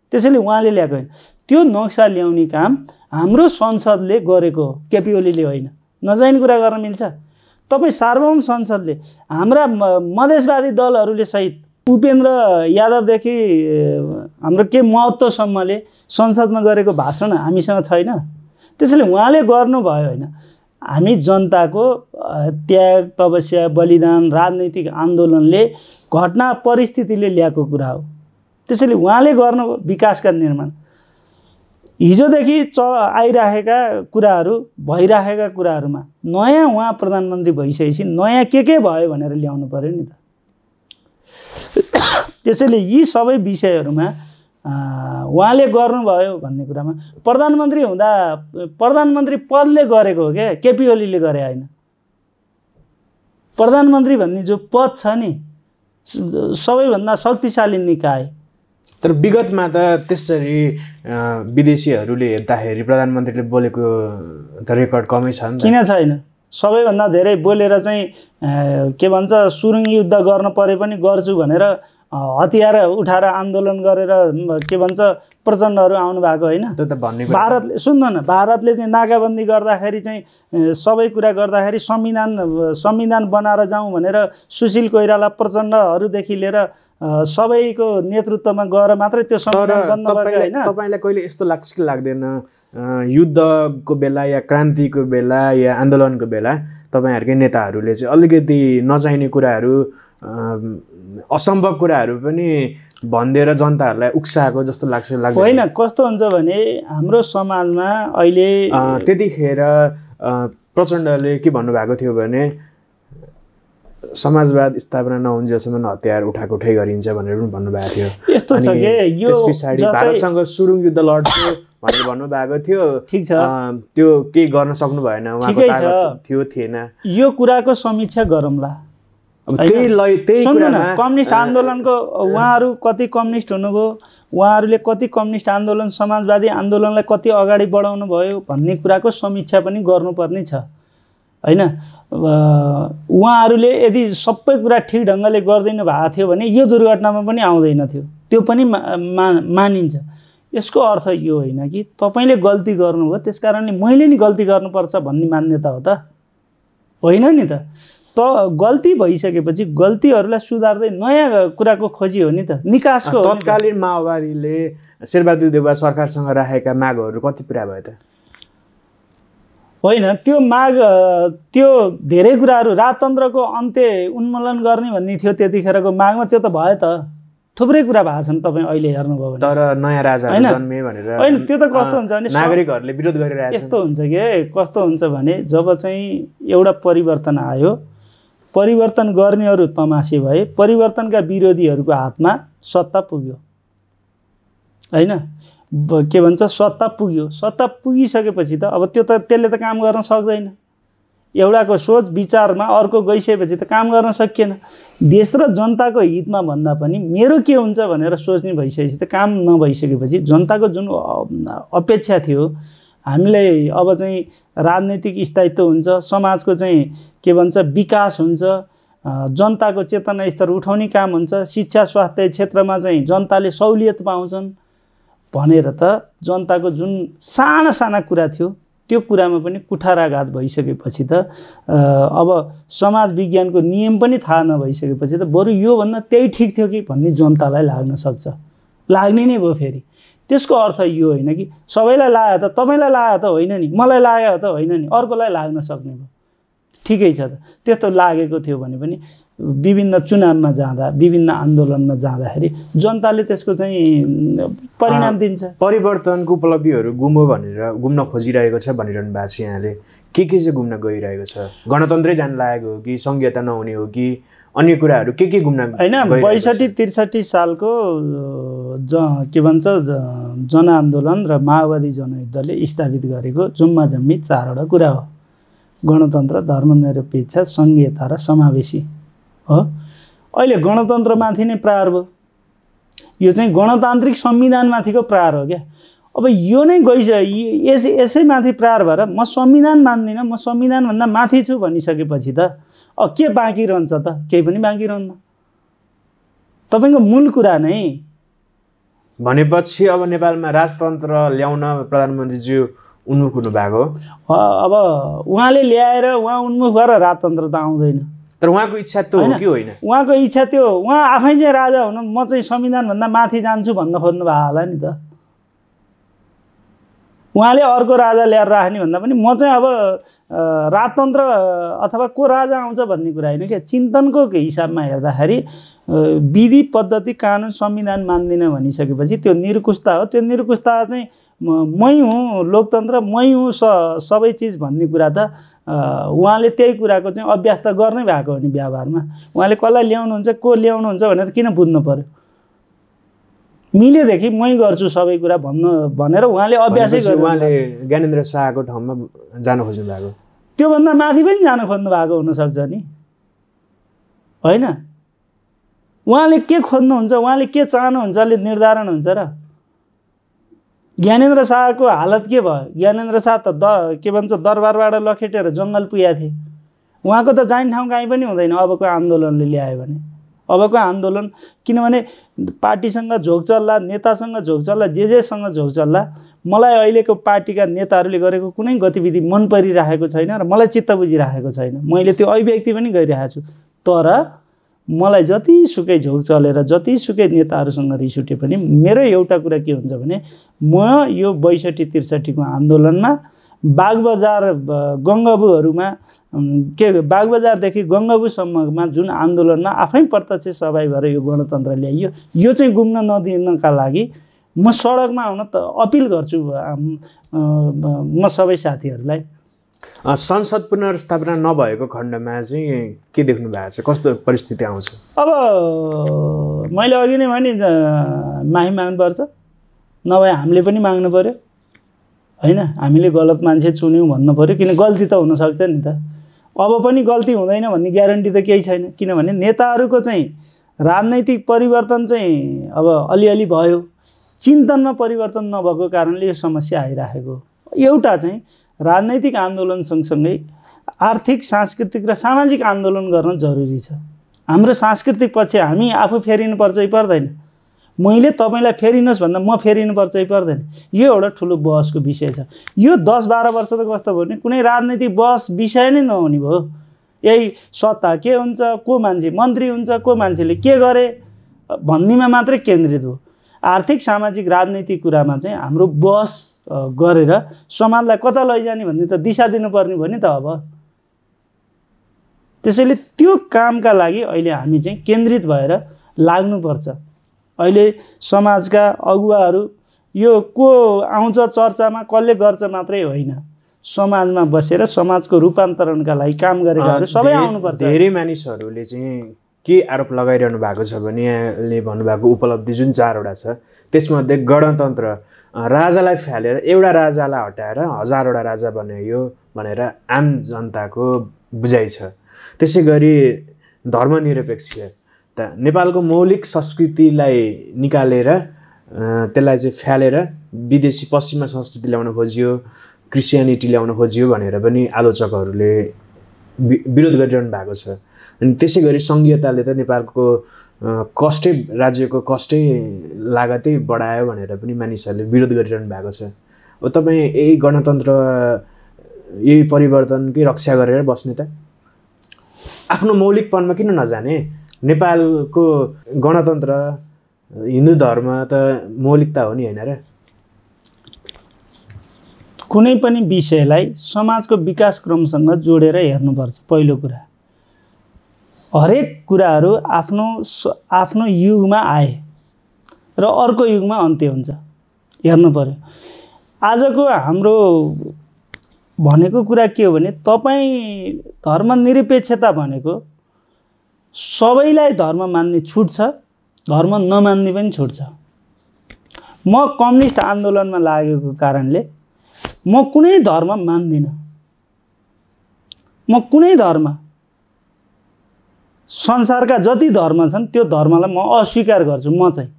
[SPEAKER 2] त्यसैले उहाँले ल्याएको होइन। त्यो नक्सा ल्याउने काम हाम्रो संसदले गरेको हो, केपी ओलीले होइन। नजाने कुरा गर्न मिल्छ? तपाईँ सार्वभौम संसदले हाम्रा मधेसवादी दलहरूले सहित उपेन्द्र यादवदेखि हाम्रो के महत्त्वसम्मले संसदमा गरेको भाषण हामीसँग छैन। त्यसैले उहाँले गर्नुभयो होइन। हामी जनताको त्याग, तपस्या, बलिदान, राजनैतिक आन्दोलनले, घटना परिस्थितिले ल्याएको कुरा हो। त्यसैले उहाँले गर्नु विकासका निर्माण, हिजोदेखि आइराखेका कुराहरू, भइराखेका कुराहरूमा नयाँ उहाँ प्रधानमन्त्री भइसकेपछि नयाँ के भयो भनेर ल्याउनु पर्यो नि त। त्यसैले यी सबै विषयहरूमा उहाँले गर्नुभयो भन्ने कुरामा प्रधानमन्त्री हुँदा प्रधानमन्त्री पदले गरेको हो क्या, केपी ओलीले गरे होइन। प्रधानमन्त्री भन्ने जो पद छ नि सबैभन्दा शक्तिशाली निकाय।
[SPEAKER 1] तर विगतमा त त्यसरी विदेशीहरूले हेर्दाखेरि प्रधानमन्त्रीले बोलेको त रेकर्ड कमै छ नि।
[SPEAKER 2] किन छैन? सबैभन्दा धेरै बोलेर चाहिँ के भन्छ, सुरुङ युद्ध गर्न परे पनि गर्छु भनेर हतियार उठाएर आन्दोलन गरेर के भन्छ प्रचण्डहरू आउनु भएको होइन? भारतले सुन्नु न, भारतले चाहिँ नाकाबन्दी गर्दाखेरि चाहिँ सबै कुरा गर्दाखेरि संविधान बनाएर जाउँ भनेर सुशील कोइराला, प्रचण्डहरूदेखि लिएर सबैको नेतृत्वमा गएर मात्रै त्यो संविधान बन्न भएको होइन?
[SPEAKER 1] तपाईँलाई कहिले यस्तो लाग्छ कि लाग्दैन युद्धको बेला या क्रान्तिको बेला या आन्दोलनको बेला तपाईँहरूकै नेताहरूले चाहिँ अलिकति नचाहिने कुराहरू, असम्भव कुराहरू पनि भनिदिएर जनताहरूलाई उक्साएको जस्तो लाग्दैन?
[SPEAKER 2] होइन, कस्तो हुन्छ भने हाम्रो समाजमा अहिले
[SPEAKER 1] त्यतिखेर प्रचण्डले के भन्नुभएको थियो भने समाजवाद स्थापना नहुन्जेलसम्म हतियार उठाइ गरिन्छ भनेर पनि भन्नुभएको थियो।
[SPEAKER 2] यस्तो छ कि यो
[SPEAKER 1] त्यस पछाडि भारतसँग सुरुङ युद्ध लड्छु भनेर भन्नुभएको थियो।
[SPEAKER 2] ठिक छ,
[SPEAKER 1] त्यो केही गर्न सक्नु भएन, उहाँको ताकत थियो थिएन।
[SPEAKER 2] यो कुराको समीक्षा गरौँला।
[SPEAKER 1] सुन्नु
[SPEAKER 2] न, कम्युनिस्ट आन्दोलनको उहाँहरू कति कम्युनिस्ट हुनुभयो, उहाँहरूले कति कम्युनिस्ट आन्दोलन समाजवादी आन्दोलनलाई कति अगाडि बढाउनु भयो भन्ने कुराको समीक्षा पनि गर्नुपर्ने छ होइन। उहाँहरूले यदि सबै कुरा ठिक ढङ्गले गरिदिनु भएको थियो भने यो दुर्घटनामा पनि आउँदैन थियो, त्यो पनि मानिन्छ। यसको अर्थ यो होइन कि तपाईँले गल्ती गर्नुभयो त्यस कारणले मैले नि गल्ती गर्नुपर्छ भन्ने मान्यता हो त, होइन नि त। गल्ती भइसकेपछि गल्तीहरूलाई सुधार्दै नयाँ कुराको खोजी हो नि त, निकासको।
[SPEAKER 1] तत्कालीन माओवादीले शेरबहादुर देउवा सरकारसँग राखेका मागहरू कति पुरा भयो त?
[SPEAKER 2] होइन, त्यो माग त्यो धेरै कुराहरू राजतन्त्रको अन्त्य उन्मूलन गर्ने भन्ने थियो त्यतिखेरको मागमा, त्यो त भयो त, थुप्रै कुरा भएको छन्। तपाईँ अहिले हेर्नुभयो भने
[SPEAKER 1] तर नयाँ राजाहरू जन्मे भनेर
[SPEAKER 2] होइन, त्यो त कस्तो हुन्छ भने
[SPEAKER 1] नागरिकहरूले विरोध गरिरहेको छ।
[SPEAKER 2] यस्तो हुन्छ कि कस्तो हुन्छ भने जब चाहिँ एउटा परिवर्तन आयो, परिवर्तन गर्नेहरू तमासी भए, परिवर्तनका विरोधीहरूको हातमा सत्ता पुग्यो होइन, के भन्छ सत्ता पुग्यो। सत्ता पुगिसकेपछि त अब त्यसले त काम गर्न सक्दैन। एउटाको सोच विचारमा अर्को गइसकेपछि त काम गर्न सकिएन। देश र जनताको हितमा भन्दा पनि मेरो के हुन्छ भनेर सोच्ने भइसकेपछि त काम नभइसकेपछि जनताको जुन अपेक्षा थियो हामीलाई अब चाहिँ राजनीतिक स्थायित्व हुन्छ, समाजको चाहिँ के भन्छ विकास हुन्छ, जनताको चेतना स्तर उठाउने काम हुन्छ, शिक्षा स्वास्थ्य क्षेत्रमा चाहिँ जनताले सहुलियत पाउँछन् भनेर त जनताको जुन साना साना कुरा थियो त्यो कुरामा पनि कुठाराघात भइसकेपछि त अब समाज विज्ञानको नियम पनि थाहा नभइसकेपछि त बरु योभन्दा त्यही ठिक थियो कि भन्ने जनतालाई लाग्न सक्छ, लाग्ने नै भयो। फेरि त्यसको अर्थ यो होइन कि सबैलाई लाग्यो त, तपाईँलाई लाग्यो त होइन नि, मलाई लाग्यो त होइन नि, अर्कोलाई लाग्न सक्ने भयो। ठिकै छ त, त्यस्तो लागेको थियो भने पनि विभिन्न चुनावमा जाँदा विभिन्न आन्दोलनमा जाँदाखेरि जनताले त्यसको चाहिँ परिणाम दिन्छ।
[SPEAKER 1] परिवर्तनको उपलब्धिहरू गुम्न खोजिरहेको छ भनिरहनु भएको छ यहाँले। के चाहिँ गुम्न गइरहेको छ? गणतन्त्रै जान लागेको हो कि संघीयता नहुने हो कि अन्य कुराहरू के गुम्न?
[SPEAKER 2] होइन, 62-63 सालको के भन्छ जनआन्दोलन र माओवादी जनयुद्धले स्थापित गरेको जम्मा जम्मी 4वटा कुरा हो। गणतन्त्र, धर्मनिरपेक्ष, संघीयता र समावेशी हो। अहिले गणतन्त्रमाथि नै प्रहार भयो। यो चाहिँ गणतान्त्रिक संविधानमाथिको प्रहार हो क्या। अब यो नै यसैमाथि प्रहार भएर म संविधान मान्दिनँ, म संविधानभन्दा माथि छु भनिसकेपछि त के बाँकी रहन्छ त? केही पनि बाँकी रहन्न। तपाईँको मूल कुरा नै
[SPEAKER 1] भनेपछि अब नेपालमा राजतन्त्र ल्याउन प्रधानमन्त्रीज्यू उन्मुख हुनु भएको।
[SPEAKER 2] अब उहाँले ल्याएर उहाँ उन्मुख भएर राजतन्त्र त आउँदैन।
[SPEAKER 1] तर उहाँको इच्छा त्यो हो कि होइन?
[SPEAKER 2] उहाँको इच्छा त्यो, उहाँ आफै चाहिँ राजा हुनु, म चाहिँ संविधानभन्दा माथि जान्छु भन्न खोज्नु भएको होला नि त। उहाँले अर्को राजा ल्याएर राख्ने भन्दा पनि म चाहिँ अब राजतन्त्र अथवा को राजा आउँछ भन्ने कुरा होइन क्या। चिन्तनको हिसाबमा हेर्दाखेरि विधि पद्धति कानुन संविधान मान्दिनँ भनिसकेपछि त्यो निरकुशता हो। त्यो निरकुशता चाहिँ मै हुँ, लोकतन्त्र मै हुँ, सबै चिज भन्ने कुरा त उहाँले त्यही कुराको चाहिँ अभ्यास त गर्नै भएको हो नि व्यवहारमा। उहाँले कसलाई ल्याउनुहुन्छ, को ल्याउनुहुन्छ भनेर किन बुझ्नु पर्यो? मिलेदेखि मै गर्छु सबै कुरा भनेर उहाँले अभ्यासै गर्नु।
[SPEAKER 1] उहाँले ज्ञानेन्द्र शाहको ठाउँमा जान खोज्नु भएको,
[SPEAKER 2] त्योभन्दा माथि पनि जान खोज्नु भएको हुनसक्छ नि, होइन? उहाँले के खोज्नुहुन्छ, उहाँले के चाहनुहुन्छले निर्धारण हुन्छ र। ज्ञानेन्द्र शाहको हालत के भयो? ज्ञानेन्द्र शाह त के भन्छ दरबारबाट लखेटेर जङ्गल पुगेका थिए। उहाँको त जाने ठाउँ कहीँ पनि हुँदैन अबको आन्दोलनले ल्यायो भने। अबको आन्दोलन किनभने पार्टीसँग झोक चल्ला, नेतासँग झोक चल्ला, जेसँग झोक चल्ला, मलाई अहिलेको पार्टीका नेताहरूले गरेको कुनै गतिविधि मन परिरहेको छैन र मलाई चित्त बुझिरहेको छैन। मैले त्यो अभिव्यक्ति पनि गरिरहेको छु। तर मलाई जतिसुकै झोक चलेर जतिसुकै नेताहरूसँग रिस उठे पनि मेरो एउटा कुरा के हुन्छ भने म यो 62-63 को आन्दोलनमा बागबजार गङ्गबुहरूमा के बागबजारदेखि गङ्गबुसम्ममा जुन आन्दोलनमा आफै प्रत्यक्ष सहभागी भएर यो गणतन्त्र ल्याइयो, यो चाहिँ गुम्न नदिनका लागि म सडकमा आउन त अपिल गर्छु म सबै साथीहरूलाई।
[SPEAKER 1] संसद पुनर्स्थापना नभएको खण्डमा चाहिँ के देख्नु भएको छ, कस्तो परिस्थिति आउँछ?
[SPEAKER 2] अब मैले अघि नै भने माफी माग्नुपर्छ, नभए हामीले पनि माग्नु पर्यो होइन। हामीले गलत मान्छे चुन्यौँ भन्नु पर्यो, किन गल्ती त हुनसक्छ नि त। अब पनि गल्ती हुँदैन भन्ने ग्यारेन्टी त केही छैन, किनभने नेताहरूको चाहिँ राजनैतिक परिवर्तन चाहिँ अब अलिअलि भयो, चिन्तनमा परिवर्तन नभएको कारणले यो समस्या आइराखेको। एउटा चाहिँ राजनैतिक आन्दोलन सँगसँगै आर्थिक, सांस्कृतिक र सामाजिक आन्दोलन गर्न जरुरी छ। हाम्रो सांस्कृतिक पक्ष हामी आफू फेरिनुपर्छ कि पर्दैन, मैले तपाईँलाई फेरिनुहोस् भन्दा म फेरिनुपर्छ कि पर्दैन, यो एउटा ठुलो बहसको विषय छ। यो 10-12 वर्ष त कस्तो भयो भने कुनै राजनैतिक बहस विषय नै नहुने भयो। यही सत्ता के हुन्छ, को मान्छे मन्त्री हुन्छ, को मान्छेले के गरे भन्नेमा मात्रै केन्द्रित हो। आर्थिक, सामाजिक, राजनैतिक कुरामा चाहिँ हाम्रो बहस गरेर समाजलाई कता लैजाने भन्ने त दिशा दिनुपर्ने भयो नि त। अब त्यसैले त्यो कामका लागि अहिले हामी चाहिँ केन्द्रित भएर लाग्नुपर्छ। अहिले समाजका अगुवाहरू यो को आउँछ चर्चामा, कसले गर्छ मात्रै होइन, समाजमा बसेर समाजको रूपान्तरणका लागि काम गरेकाहरू सबै आउनुपर्छ।
[SPEAKER 1] धेरै मानिसहरूले चाहिँ के आरोप लगाइरहनु भएको छ भने यहाँले भन्नुभएको उपलब्धि जुन 4वटा छ त्यसमध्ये गणतन्त्र, राजालाई फालेर एउटा राजालाई हटाएर 1000वटा राजा बनाइयो भनेर आम जनताको बुझाइ छ। त्यसै गरी धर्मनिरपेक्षता, नेपालको मौलिक संस्कृतिलाई निकालेर त्यसलाई चाहिँ फालेर विदेशी पश्चिमा संस्कृति ल्याउन खोजियो, क्रिस्चियनिटी ल्याउन खोजियो भनेर पनि आलोचकहरूले विरोध गरिरहनु भएको छ। अनि त्यसै गरी सङ्घीयताले त नेपालको कष्टै, राज्यको कष्टै लागतै बढायो भनेर पनि मानिसहरूले विरोध गरिरहनु भएको छ। अब तपाईँ यही गणतन्त्र, यही परिवर्तनकै रक्षा गरेर बस्ने त आफ्नो मौलिकपनमा किन नजाने? नेपालको गणतन्त्र, हिन्दू धर्म त मौलिकता हो नि होइन र?
[SPEAKER 2] कुनै पनि विषयलाई समाजको विकास क्रमसँग जोडेर हेर्नुपर्छ। पहिलो कुरा, हरेक कुराहरू आफ्नो युगमा आए र अर्को युगमा अन्त्य हुन्छ, हेर्नु पर्यो। आजको हाम्रो भनेको कुरा के हो भने तपाईँ धर्मनिरपेक्षता भनेको सबैलाई धर्म मान्ने छुट छ, धर्म नमान्ने पनि छुट छ। म कम्युनिस्ट आन्दोलनमा लागेको कारणले म कुनै धर्म मान्दिनँ, म कुनै धर्म, संसारका जति धर्म छन् त्यो धर्मलाई म अस्वीकार गर्छु म चाहिँ।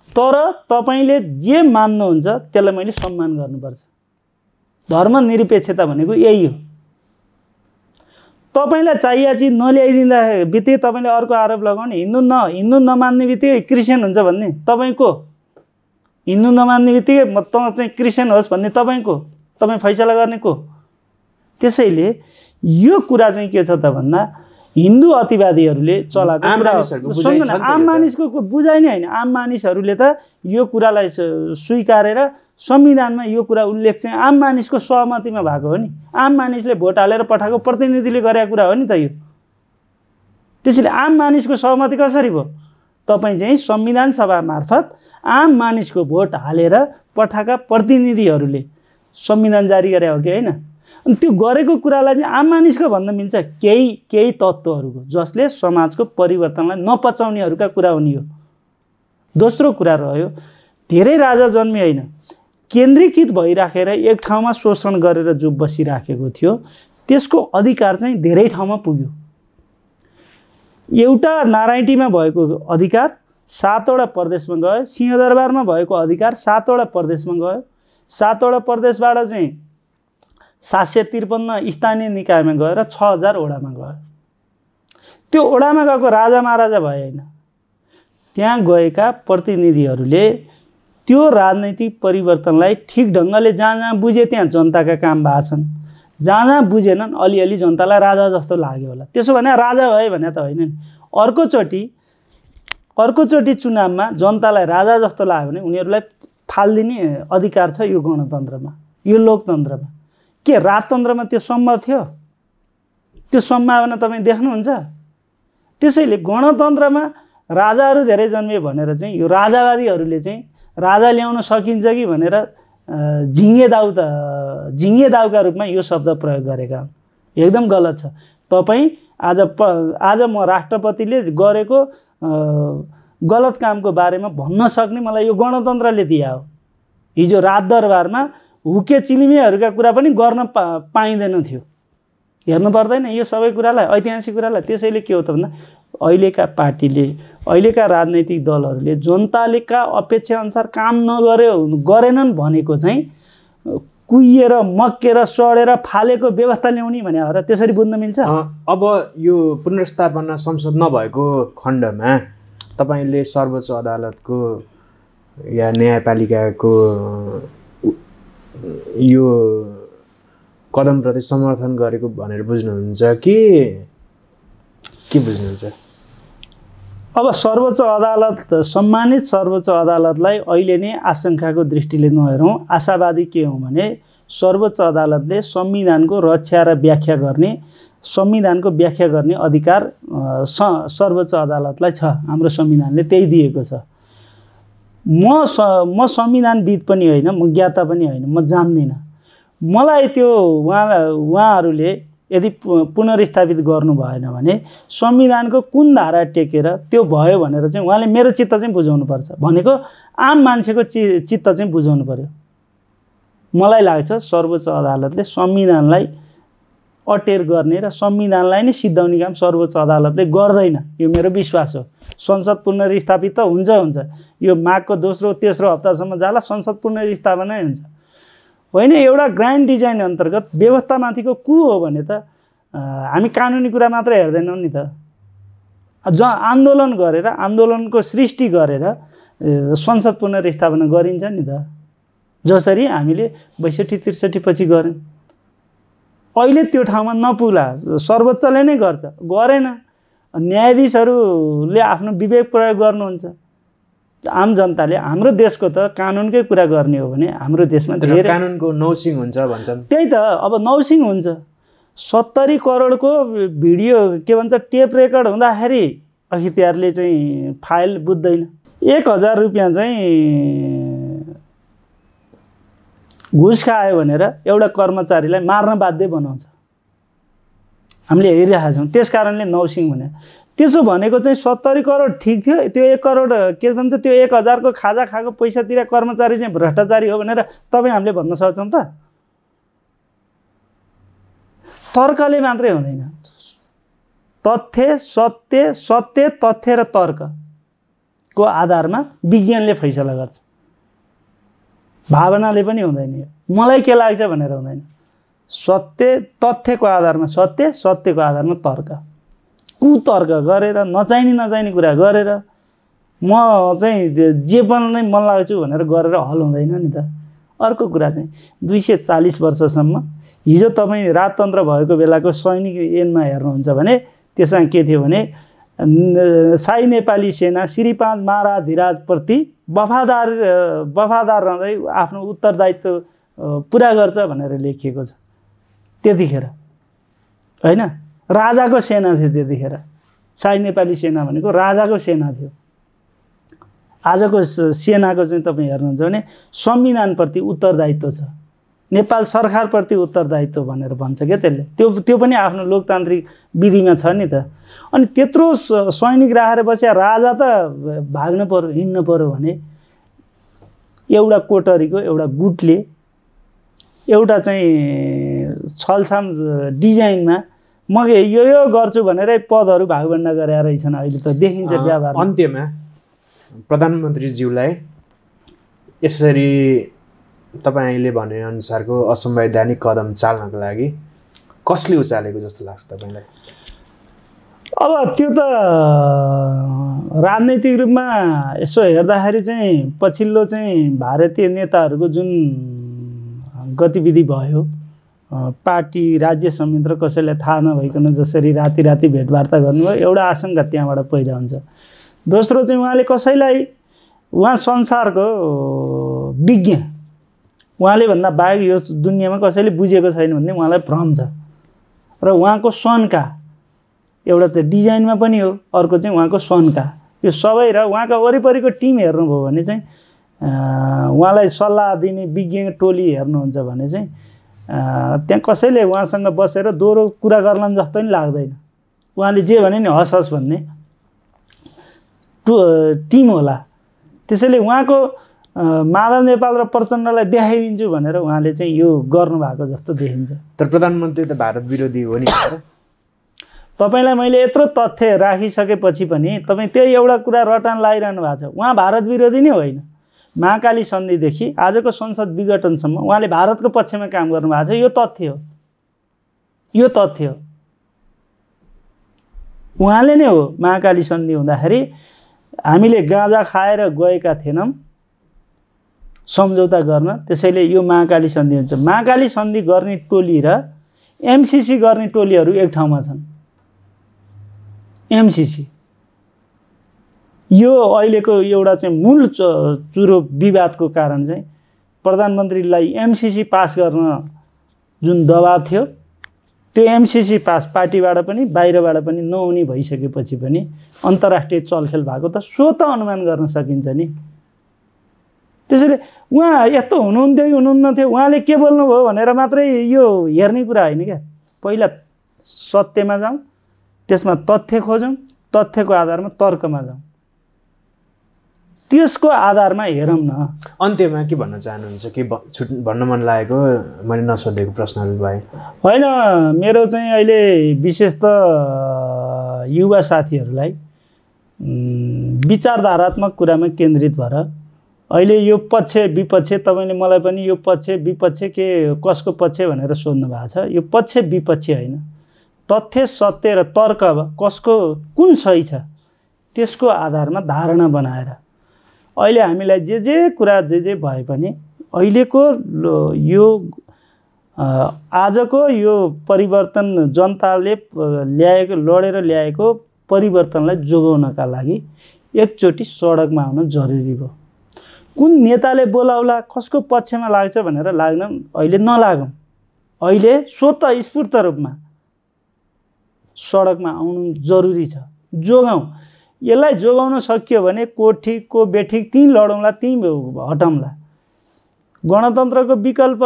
[SPEAKER 2] तर तपाईँले जे मान्नुहुन्छ त्यसलाई मैले सम्मान गर्नुपर्छ। धर्मनिरपेक्षता भनेको यही हो। तपाईँलाई चाहिएको चिज नल्याइदिँदा बित्तिकै तपाईँले अर्को आरोप लगाउने, हिन्दू नमान्ने बित्तिकै क्रिस्चियन हुन्छ भन्ने तपाईँको, हिन्दू नमान्ने बित्तिकै म त चाहिँ क्रिस्चियन होस् भन्ने तपाईँको, तपाईँ फैसला गर्ने को? त्यसैले यो कुरा चाहिँ के छ त भन्दा हिन्दू अतिवादीहरूले चलाएको कुरा हो। आम मानिसको बुझाइ नै होइन। आम मानिसहरूले त यो कुरालाई स्वीकारेर संविधानमा यो कुरा उल्लेख चाहिँ आम मानिसको सहमतिमा भएको हो नि। आम मानिसले भोट हालेर पठाएको प्रतिनिधिले गरेको कुरा हो नि त यो। त्यसैले आम मानिसको सहमति कसरी भयो? तपाईँ चाहिँ संविधान सभा मार्फत आम मानिसको भोट हालेर पठाएका प्रतिनिधिहरूले संविधान जारी गरे हो कि होइन? अनि त्यो गरेको कुरालाई चाहिँ आम मानिसको भन्न मिल्छ? केही तत्त्वहरूको जसले समाजको परिवर्तनलाई नपचाउनेहरूका कुरा हो नि यो। दोस्रो कुरा रह्यो, धेरै राजा जन्मे होइन, केन्द्रीकृत भइराखेर एक ठाउँमा शोषण गरेर जो बसिराखेको थियो त्यसको अधिकार चाहिँ धेरै ठाउँमा पुग्यो। एउटा नारायणटीमा भएको अधिकार 7वटा प्रदेशमा गयो, सिंहदरबारमा भएको अधिकार 7वटा प्रदेशमा गयो, 7वटा प्रदेशबाट चाहिँ 753 स्थानीय निकायमा गएर 6000 वडामा गयो। त्यो वडामा गएको राजा महाराजा भए होइन, त्यहाँ गएका प्रतिनिधिहरूले त्यो राजनैतिक परिवर्तनलाई ठिक ढङ्गले जहाँ बुझे त्यहाँ जनताका काम भएको छन्, जहाँ बुझेनन् अलिअलि जनतालाई राजा जस्तो लाग्यो होला। त्यसो भने राजा भए भने त होइन नि। अर्कोचोटि चुनावमा जनतालाई राजा जस्तो लाग्यो भने उनीहरूलाई फालिदिने अधिकार छ यो गणतन्त्रमा। यो लोकतन्त्रमा। के राजतन्त्रमा त्यो सम्भव थियो? त्यो सम्भावना तपाईँ देख्नुहुन्छ? त्यसैले गणतन्त्रमा राजाहरू धेरै जन्मिए भनेर चाहिँ यो राजावादीहरूले चाहिँ राजा ल्याउन सकिन्छ कि भनेर झिङ्गे दाउका रूपमा यो शब्द प्रयोग गरेका हुन्। एकदम गलत छ। तपाईँ आज म राष्ट्रपतिले गरेको गलत कामको बारेमा भन्न सक्ने मलाई यो गणतन्त्रले दिया हो। हिजो राजदरबारमा हुके चिलिमेहरूका कुरा पनि गर्न पाइँदैन थियो। हेर्नु पर्दैन यो सबै कुरालाई, ऐतिहासिक कुरालाई। त्यसैले के हो त भन्दा अहिलेका पार्टीले, अहिलेका राजनैतिक दलहरूले जनताका अपेक्षा अनुसार काम गरेनन् भनेको चाहिँ कुहिएर मक्केर सडेर फालेको व्यवस्था ल्याउने भने हो र त्यसरी बुझ्न मिल्छ।
[SPEAKER 1] अब यो पुनर्स्थापना संसद नभएको खण्डमा तपाईँले सर्वोच्च अदालतको या न्यायपालिकाको यो कदमप्रति समर्थन गरेको भनेर बुझ्नुहुन्छ कि के बुझ्नुहुन्छ?
[SPEAKER 2] अब सर्वोच्च अदालत, सम्मानित सर्वोच्च अदालतलाई अहिले नै आशंकाको दृष्टिले नहेरौँ। आशावादी के हौँ भने सर्वोच्च अदालतले संविधानको रक्षा र व्याख्या गर्ने, संविधानको व्याख्या गर्ने अधिकार सर्वोच्च अदालतलाई छ। हाम्रो संविधानले त्यही दिएको छ। म संविधानविद पनि होइन, म ज्ञाता पनि होइन, म जान्दिनँ। मलाई त्यो उहाँहरूले यदि पुनर्स्थापित गर्नु भएन भने संविधानको कुन धारा टेकेर त्यो भयो भनेर चाहिँ उहाँले मेरो चित्त चाहिँ बुझाउनुपर्छ। भनेको आम मान्छेको चित्त चाहिँ बुझाउनु पर्यो। मलाई लाग्छ सर्वोच्च अदालतले संविधानलाई अटेर गर्ने र संविधानलाई नै सिद्धाउने काम सर्वोच्च अदालतले गर्दैन, यो मेरो विश्वास हो। संसद पुनर्स्थापित त हुन्छ, यो माघको दोस्रो तेस्रो हप्तासम्म जाला संसद पुनर्स्थापना नै हुन्छ। होइन, एउटा ग्रान्ड डिजाइन अन्तर्गत व्यवस्थामाथिको को हो भने त हामी कानुनी कुरा मात्र हेर्दैनौँ नि त। आन्दोलन गरेर, आन्दोलनको सृष्टि गरेर संसद पुनर्स्थापना गरिन्छ नि त, जसरी हामीले 62-63 पछि गऱ्यौँ। अहिले त्यो ठाउँमा नपुग्ला, सर्वोच्चले नै गरेन। न्यायाधीशहरूले आफ्नो विवेक प्रयोग गर्नुहुन्छ। आम जनताले, हाम्रो देशको त कानुनकै कुरा गर्ने हो भने हाम्रो देशमा धेरै
[SPEAKER 1] कानुनको नौसिङ हुन्छ भन्छन्।
[SPEAKER 2] त्यही त, अब नौसिङ हुन्छ। 70 करोडको भिडियो के भन्छ टेप रेकर्ड हुँदाखेरि अखितियारले चाहिँ फाइल बुझ्दैन। 1000 रुपियाँ चाहिँ घुस खायो भनेर एउटा कर्मचारीलाई मार्न बाध्य बनाउँछ। हामीले हेरिरहेका छौँ। त्यस कारणले नौसिङ भने। त्यसो भनेको चाहिँ 70 करोड ठिक थियो, त्यो 1 करोड के भन्छ त्यो 1000 को खाजा खाएको पैसातिर कर्मचारी चाहिँ भ्रष्टाचारी हो भनेर तपाईँ हामीले भन्न सक्छौँ त? तर्कले मात्रै हुँदैन। तथ्य, तथ्य र तर्कको आधारमा विज्ञानले फैसला गर्छ। भावनाले पनि हुँदैन। मलाई के लाग्छ भनेर हुँदैन। तथ्यको आधारमा सत्य, सत्यको आधारमा तर्क, कुतर्क गरेर नचाहिने कुरा गरेर म चाहिँ जे बनाउनै मन लाग्छु भनेर गरेर हल हुँदैन नि त। अर्को कुरा चाहिँ 240 वर्षसम्म हिजो तपाईँ राजतन्त्र भएको बेलाको सैनिक ऐनमा हेर्नुहुन्छ भने त्यसमा के थियो भने शाही नेपाली सेना श्री 5 महाराजप्रति वफादार रहँदै आफ्नो उत्तरदायित्व पुरा गर्छ भनेर लेखिएको छ। त्यतिखेर होइन, राजाको सेना थियो त्यतिखेर। शाही नेपाली सेना भनेको राजाको सेना थियो। आजको सेनाको चाहिँ तपाईँ हेर्नुहुन्छ भने संविधानप्रति उत्तरदायित्व छ, नेपाल सरकारप्रति उत्तरदायित्व भनेर भन्छ क्या त्यसले। त्यो पनि आफ्नो लोकतान्त्रिक विधिमा छ नि त। अनि त्यत्रो सैनिक राखेर बस्या राजा त भाग्न पर्यो, हिँड्न पर्यो भने एउटा कोटरीको एउटा गुटले एउटा चाहिँ छलछाम डिजाइनमा म यो गर्छु भनेर पदहरू भागभण्डा गरेर रहेछन्। अहिले त देखिन्छ व्यवहार।
[SPEAKER 1] अन्त्यमा प्रधानमन्त्रीज्यूलाई यसरी तपाईँले भनेअनुसारको असंवैधानिक कदम चाल्नको लागि कसले उचालेको जस्तो लाग्छ तपाईँलाई?
[SPEAKER 2] अब त्यो त राजनैतिक रूपमा यसो हेर्दाखेरि चाहिँ पछिल्लो चाहिँ भारतीय नेताहरूको जुन गतिविधि भयो, पार्टी राज्य संयन्त्र कसैलाई थाहा नभइकन जसरी राति भेटवार्ता गर्नुभयो, एउटा आशंका त्यहाँबाट पैदा हुन्छ। दोस्रो चाहिँ उहाँले कसैलाई, उहाँ संसारको विज्ञ, उहाँले भन्दा बाहेक यो दुनियाँमा कसैले बुझेको छैन भन्ने उहाँलाई भ्रम छ र उहाँको सनका एउटा त डिजाइनमा पनि हो, अर्को चाहिँ उहाँको सनका, यो सबै र उहाँका वरिपरिको टिम हेर्नुभयो भने चाहिँ उहाँलाई सल्लाह दिने विज्ञ टोली हेर्नुहुन्छ भने चाहिँ त्यहाँ कसैले उहाँसँग बसेर दोहोरो कुरा गर्लान् जस्तो नि लाग्दैन। उहाँले जे भने नि हस् हस् भन्ने टिम होला। त्यसैले उहाँको माधव नेपाल र प्रचण्डलाई देखाइदिन्छु भनेर उहाँले चाहिँ यो गर्नुभएको जस्तो देखिन्छ।
[SPEAKER 1] तर प्रधानमन्त्री त भारत विरोधी हो नि।
[SPEAKER 2] तपाईँलाई मैले यत्रो तथ्य राखिसकेपछि पनि तपाईँ त्यही एउटा कुरा रटान लगाइरहनु भएको छ। उहाँ भारत विरोधी नै होइन। महाकाली सन्धिदेखि आजको संसद विघटनसम्म उहाँले भारतको पक्षमा काम गर्नुभएको छ। यो तथ्य हो, यो तथ्य हो। उहाँले नै हो महाकाली सन्धि हुँदाखेरि हामीले गाँजा खाएर गएका थिएनौँ सम्झौता गर्न, त्यसैले यो महाकाली सन्धि हुन्छ। महाकाली सन्धि गर्ने टोली र एमसिसी गर्ने टोलीहरू एक ठाउँमा छन्। एमसिसी यो अहिलेको एउटा चाहिँ मूल चुरो विवादको कारण चाहिँ प्रधानमन्त्रीलाई एमसिसी पास गर्न जुन दबाब थियो त्यो एमसिसी पास पार्टीबाट पनि बाहिरबाट पनि नहुने भइसकेपछि पनि अन्तर्राष्ट्रिय चलखेल भएको त स्वतः अनुमान गर्न सकिन्छ नि। त्यसैले उहाँ यस्तो हुनुहुन्थ्यो कि हुनुहुन्न थियो, उहाँले के बोल्नुभयो भनेर मात्रै यो हेर्ने कुरा होइन क्या। पहिला सत्यमा जाउँ, त्यसमा तथ्य खोजौँ, तथ्यको आधारमा तर्कमा जाउँ, त्यसको आधारमा हेरौँ न।
[SPEAKER 1] अन्त्यमा के भन्न चाहनुहुन्छ? के भन्न मन लागेको मैले नसोधेको प्रश्नहरू भए?
[SPEAKER 2] होइन, मेरो चाहिँ अहिले विशेष त युवा साथीहरूलाई विचारधारात्मक कुरामा केन्द्रित भएर अहिले यो पक्ष विपक्ष, तपाईँले मलाई पनि यो पक्ष विपक्ष के कसको पक्ष भनेर सोध्नु भएको छ। यो पक्ष विपक्ष होइन, तथ्य सत्य र तर्क कसको कुन सही छ त्यसको आधारमा धारणा बनाएर अहिले हामीलाई जे कुरा जे भए पनि अहिलेको यो आजको यो परिवर्तन जनताले ल्याएको लडेर ल्याएको परिवर्तनलाई जोगाउनका लागि एकचोटि सडकमा आउन जरुरी भयो। कुन नेताले बोलाउला कसको पक्षमा लाग्छ भनेर लाग्न अहिले नलागौँ। अहिले स्वतः स्फूर्त रूपमा सडकमा आउनु जरुरी छ। जोगाउँ। यसलाई जोगाउन सकियो भने को ठिक को बेठिक ती लडौँला, ती हटाउँला। गणतन्त्रको विकल्प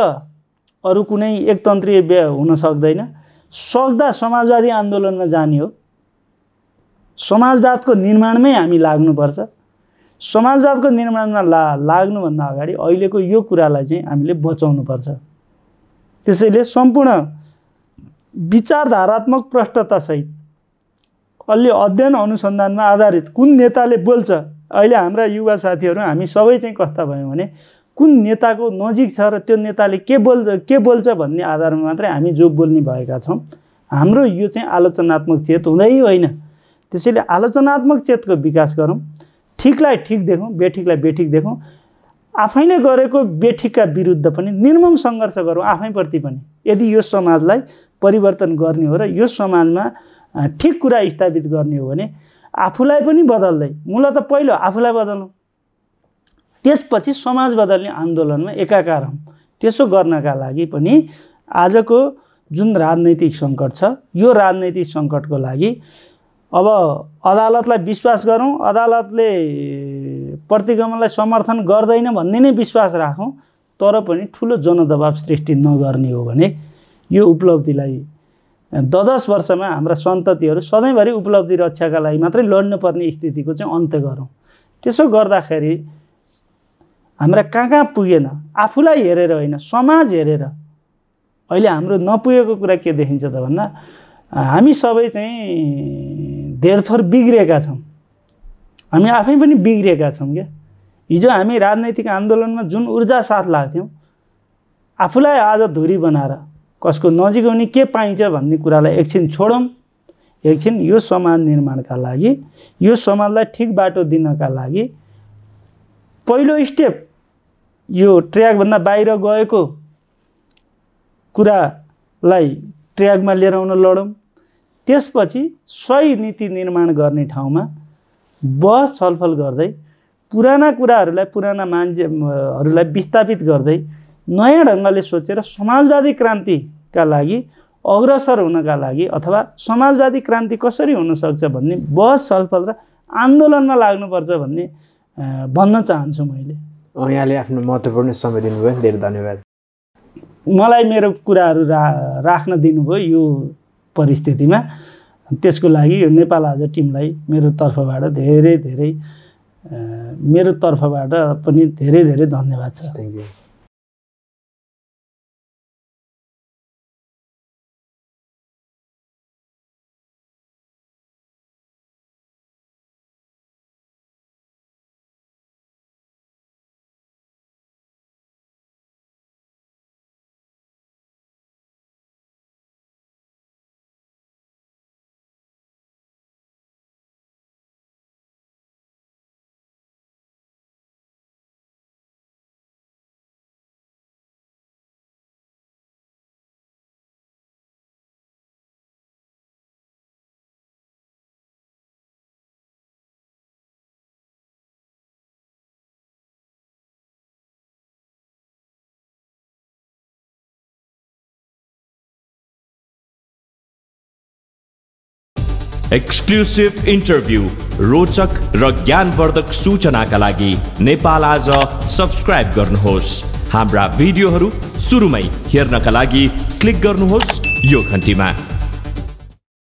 [SPEAKER 2] अरू कुनै एकतन्त्रीय हुन सक्दैन। सक्दा समाजवादी आन्दोलनमा जाने हो। समाजवादको निर्माणमै हामी लाग्नुपर्छ। समाजवादको निर्माणमा लाग्नुभन्दा अगाडि अहिलेको यो कुरालाई चाहिँ हामीले बचाउनुपर्छ। त्यसैले सम्पूर्ण विचारधारात्मक प्रष्टतासहित अलि अध्ययन अनुसन्धानमा आधारित कुन नेताले बोल्छ, अहिले हाम्रा युवा साथीहरू हामी सबै चाहिँ कस्ता भयौँ भने कुन नेताको नजिक छ र त्यो नेताले के बोल्छ भन्ने आधारमा मात्रै हामी जो बोल्ने भएका छौँ। हाम्रो यो चाहिँ आलोचनात्मक चेत हुँदै होइन। त्यसैले आलोचनात्मक चेतको विकास गरौँ। ठिकलाई ठिक देखौँ, बेठिकलाई बेठिक देखौँ। आफैले गरेको बेठिकका विरुद्ध पनि निर्मम सङ्घर्ष गरौँ आफैप्रति पनि। यदि यो समाजलाई परिवर्तन गर्ने हो र यो समाजमा ठिक कुरा स्थापित गर्ने हो भने आफूलाई पनि बदल्दै, मूलत पहिलो आफूलाई बदलौँ, त्यसपछि समाज बदल्ने आन्दोलनमा एकाकार हौँ। त्यसो गर्नका लागि पनि आजको जुन राजनैतिक सङ्कट छ यो राजनैतिक सङ्कटको लागि अब अदालतलाई विश्वास गरौँ, अदालतले प्रतिगमनलाई समर्थन गर्दैन भन्ने नै विश्वास राखौँ, तर पनि ठुलो जनदबाव सृष्टि नगर्ने हो भने यो उपलब्धिलाई 10 वर्षमा हाम्रा सन्ततिहरू सधैँभरि उपलब्धि रक्षाका लागि मात्रै लड्नुपर्ने स्थितिको चाहिँ अन्त्य गरौँ। त्यसो गर्दाखेरि हाम्रा कहाँ पुगेन, आफूलाई हेरेर होइन समाज हेरेर अहिले हाम्रो नपुगेको कुरा के देखिन्छ त भन्दा हामी सबै चाहिँ धेरथोर बिग्रेका छौँ। हामी आफै पनि बिग्रेका छौँ क्या। हिजो हामी राजनैतिक आन्दोलनमा जुन ऊर्जा साथ लाग्थ्यौँ, आफूलाई आज धुरी बनाएर कसको नजिक हुने के पाइन्छ भन्ने कुरालाई एकछिन छोडौँ। एकछिन यो समाज निर्माणका लागि, यो समाजलाई ठिक बाटो दिनका लागि पहिलो स्टेप यो ट्र्याकभन्दा बाहिर गएको कुरालाई ट्र्याकमा लिएर आउन लडौँ। त्यसपछि सही नीति निर्माण गर्ने ठाउँमा बहस छलफल गर्दै पुराना कुराहरूलाई, पुराना मान्छेहरूलाई विस्थापित गर्दै नयाँ ढङ्गले सोचेर समाजवादी क्रान्तिका लागि अग्रसर हुनका लागि अथवा समाजवादी क्रान्ति कसरी हुनसक्छ भन्ने बहस छलफल र आन्दोलनमा लाग्नुपर्छ भन्ने भन्न चाहन्छु मैले।
[SPEAKER 1] यहाँले आफ्नो महत्त्वपूर्ण समय दिनुभयो, धेरै धन्यवाद।
[SPEAKER 2] मलाई मेरो कुराहरू राख्न दिनुभयो यो परिस्थितिमा, त्यसको लागि यो नेपाल आज टिमलाई मेरो तर्फबाट पनि धेरै धेरै धन्यवाद छ।
[SPEAKER 1] Thank you.
[SPEAKER 3] एक्सक्लुसिभ इन्टरभ्यू, रोचक र ज्ञानवर्धक सूचनाका लागि नेपाल आज सब्स्क्राइब गर्नुहोस्। हाम्रा भिडियोहरू सुरुमै हेर्नका लागि क्लिक गर्नुहोस् यो घन्टीमा।